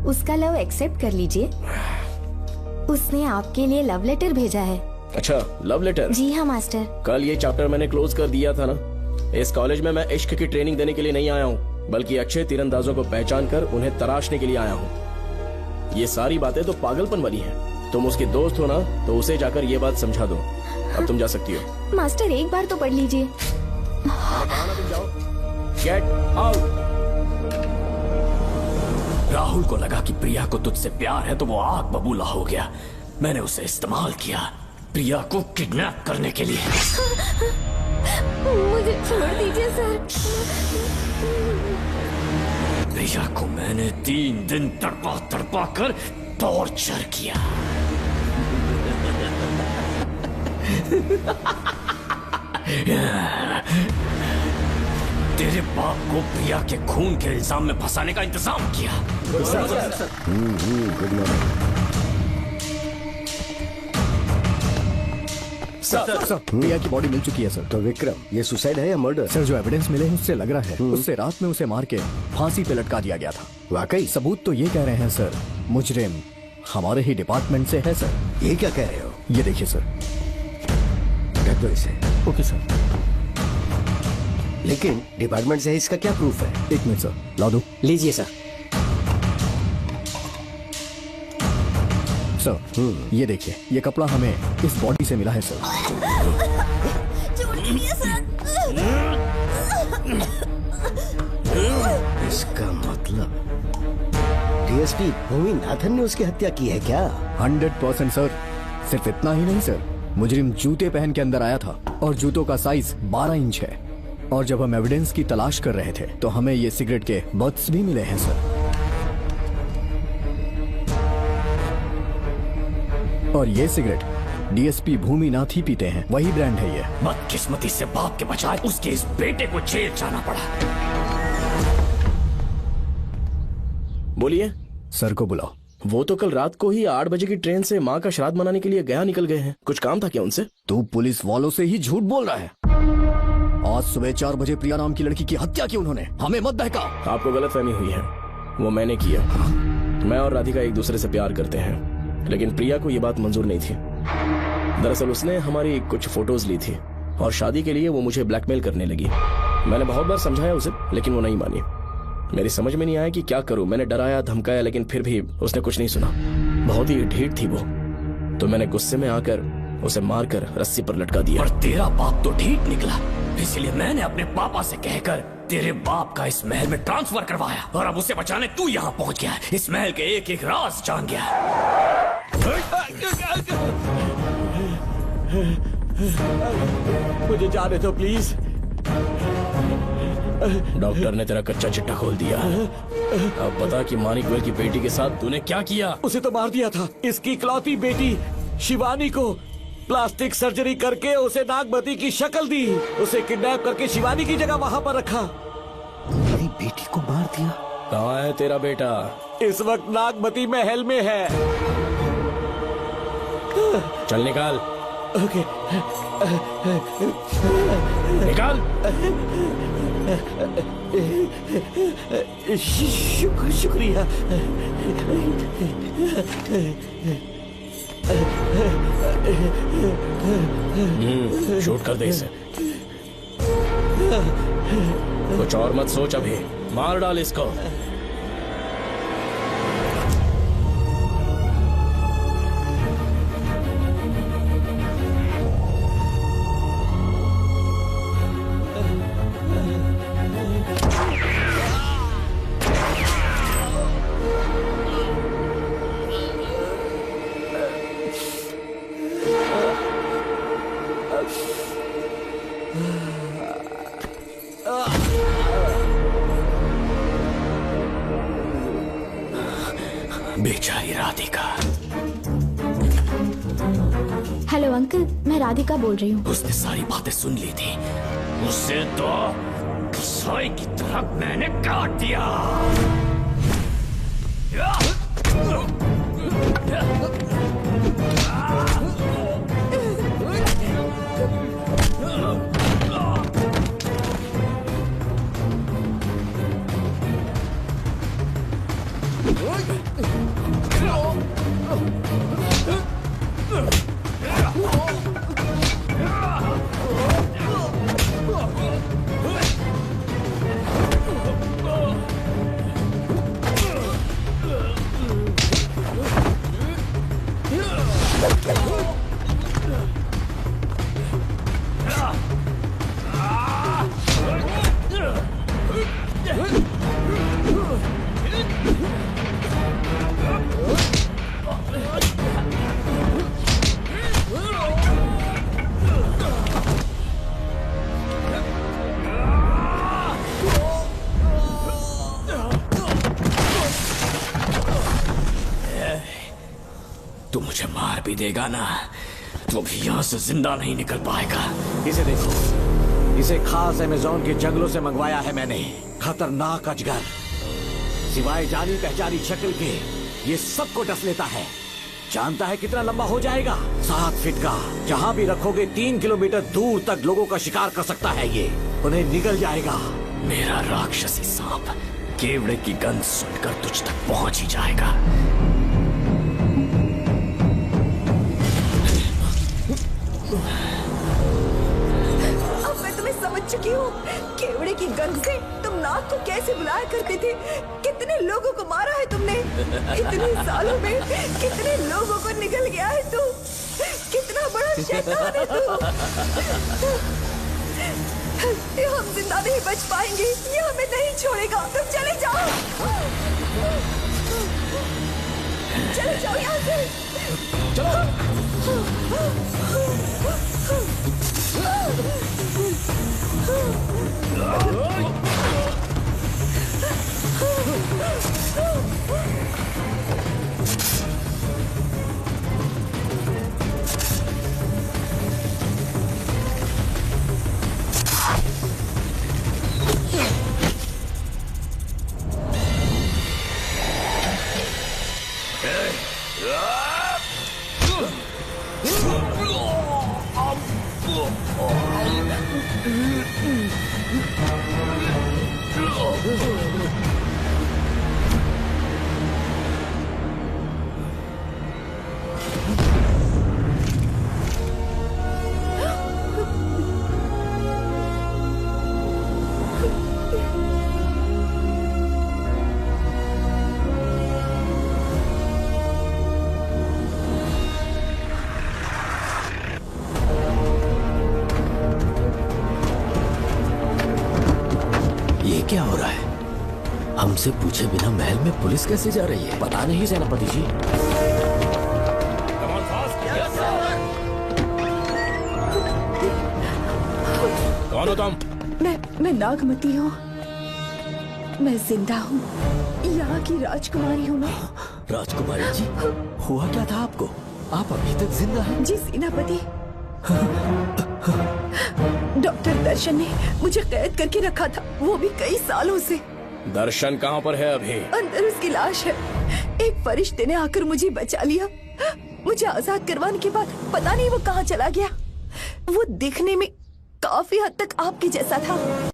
S19: उसका लव एक्सेप्ट कर लीजिए। उसने आपके लिए लव लेटर भेजा है।
S6: अच्छा, लव लेटर?
S19: जी हाँ मास्टर।
S6: कल ये चैप्टर मैंने क्लोज कर दिया था ना। इस कॉलेज में मैं इश्क की ट्रेनिंग देने के लिए नहीं आया हूँ, बल्कि अच्छे तीरंदाजों को पहचान कर उन्हें तराशने के लिए आया हूँ। ये सारी बातें तो पागलपन वाली हैं। तुम उसकी दोस्त हो ना, तो उसे जाकर ये बात समझा दो। अब तुम जा सकती हो।
S19: मास्टर एक बार तो पढ़ लीजिए।
S6: Get out.
S3: राहुल को लगा कि प्रिया को तुझसे प्यार है तो वो आग बबूला हो गया। मैंने उसे इस्तेमाल किया प्रिया को किडनैप करने के लिए।
S19: मुझे छोड़ दीजिए सर।
S3: प्रिया को मैंने 3 दिन तड़पा कर टॉर्चर किया। तेरे बाप को प्रिया के खून के इल्जाम में फंसाने का इंतजाम किया।
S11: गुड मॉर्निंग
S7: सर, प्रिया की बॉडी मिल चुकी है सर।
S11: तो विक्रम, ये सुसाइड है या मर्डर?
S7: सर, जो एविडेंस मिले हैं उससे लग रहा है उससे रात में उसे मार के फांसी पे लटका दिया गया था।
S11: वाकई?
S7: सबूत तो ये कह रहे हैं सर, मुजरिम हमारे ही डिपार्टमेंट से है सर।
S11: ये क्या कह रहे हो?
S7: ये देखिए सर।
S11: रख दो इसे।
S7: Okay sir.
S11: लेकिन डिपार्टमेंट से इसका क्या प्रूफ है?
S7: 1 मिनट सर, ला दो।
S13: लीजिए सर।
S7: सर, ये देखिए, ये कपड़ा हमें इस बॉडी से मिला है सर।
S11: इसका मतलब डीएसपी भूमि नाथन ने उसकी हत्या की है क्या?
S7: 100% सर। सिर्फ इतना ही नहीं सर, मुजरिम जूते पहन के अंदर आया था और जूतों का साइज 12 इंच है। और जब हम एविडेंस की तलाश कर रहे थे तो हमें ये सिगरेट के बट्स भी मिले हैं सर। और ये सिगरेट डीएसपी भूमि नाथ ही पीते हैं, वही ब्रांड है ये।
S3: बदकिस्मती से बाप के बजाय उसके इस बेटे को जेल जाना पड़ा।
S6: बोलिए।
S7: सर को बुलाओ।
S6: वो तो कल रात को ही 8 बजे की ट्रेन से माँ का श्राद्ध मनाने के लिए गया निकल गए हैं। कुछ काम था क्या उनसे?
S7: तू पुलिस वालों से ही झूठ बोल रहा है। आज सुबह 4 बजे प्रिया नाम की लड़की की हत्या की उन्होंने। हमें मत बहकाओ।
S6: आपको गलतफहमी हुई है, वो मैंने किया। मैं और राधिका एक दूसरे से प्यार करते हैं, लेकिन प्रिया को ये बात मंजूर नहीं थी। दरअसल उसने हमारी कुछ फोटोज ली थी और शादी के लिए वो मुझे ब्लैकमेल करने लगी। मैंने बहुत बार समझाया उसे, लेकिन वो नहीं मानी। मेरी समझ में नहीं आया कि क्या करूं। मैंने डराया, धमकाया, लेकिन फिर भी उसने कुछ नहीं सुना। बहुत ही ढीठ थी वो, तो मैंने गुस्से में आकर उसे मारकर रस्सी पर लटका दिया।
S3: और तेरा बाप तो ठीक निकला, इसलिए मैंने अपने पापा से कहकर तेरे बाप का इस महल में ट्रांसफर करवाया, और अब उसे बचाने तू यहाँ पहुँच गया। इस महल के एक एक राज जान गया।
S6: मुझे जाने दो प्लीज। डॉक्टर ने तेरा कच्चा चिट्ठा खोल दिया। अब बता कि मानिक वेल की बेटी के साथ तूने क्या किया?
S9: उसे तो मार दिया था। इसकी इकलौती बेटी शिवानी को प्लास्टिक सर्जरी करके उसे नागमती की शक्ल दी। उसे किडनैप करके शिवानी की जगह वहाँ पर रखा।
S21: मेरी बेटी को मार दिया?
S6: कहाँ है तेरा बेटा?
S9: इस वक्त नागमती महल में है।
S6: चल निकाल।
S9: ओके।
S6: निकाल।
S9: शुक्रिया।
S6: शूट कर दे इसे। कुछ और मत सोच, अभी मार डाल इसको।
S3: बेचारी राधिका।
S10: हेलो अंकल, मैं राधिका बोल रही हूँ।
S3: उसने सारी बातें सुन ली थी। उसे तो सोई की तरह मैंने काट दिया। तू मुझे मार भी देगा ना, तो भी यहाँ से जिंदा नहीं निकल पाएगा।
S9: इसे देखो, इसे खास अमेज़न के जंगलों से मंगवाया है मैंने। खतरनाक अजगर, सिवाय जानी पहचानी शक्ल के ये सबको डस लेता है। जानता है कितना लंबा हो जाएगा? 7 फीट का। जहाँ भी रखोगे 3 किलोमीटर दूर तक लोगों का शिकार कर सकता है ये। उन्हें निगल जाएगा।
S3: मेरा राक्षसी सांप केवड़े की गंध सुनकर तुझ तक पहुंच ही जाएगा।
S5: अब मैं तुम्हें समझ चुकी हूँ। केवड़े की गंध से तुम नाग को कैसे बुलाया करते थे। कितने लोगों को मारा है तुमने। इतने सालों में कितने लोगों को निगल गया है तू। कितना बड़ा शैतान है तू। हम जिंदा नहीं बच पाएंगे। ये हमें नहीं छोड़ेगा। तुम चले जाओ, चले जाओ यहाँ से।
S3: क्या हो रहा है? हमसे पूछे बिना महल में पुलिस कैसे जा रही है?
S6: पता नहीं सेनापति जी।
S5: कौन हो तुम? मैं नागमती हूँ। मैं जिंदा हूँ। यहाँ की राजकुमारी हूँ मैं।
S3: राजकुमारी जी, हुआ क्या था आपको? आप अभी तक जिंदा हैं?
S5: जी सेनापति। डॉक्टर दर्शन ने मुझे कैद करके रखा था, वो भी कई सालों से।
S1: दर्शन कहाँ पर है अभी?
S5: अंदर उसकी लाश है। एक फरिश्ते ने आकर मुझे बचा लिया। मुझे आजाद करवाने के बाद पता नहीं वो कहाँ चला गया। वो दिखने में काफी हद तक आपके जैसा था।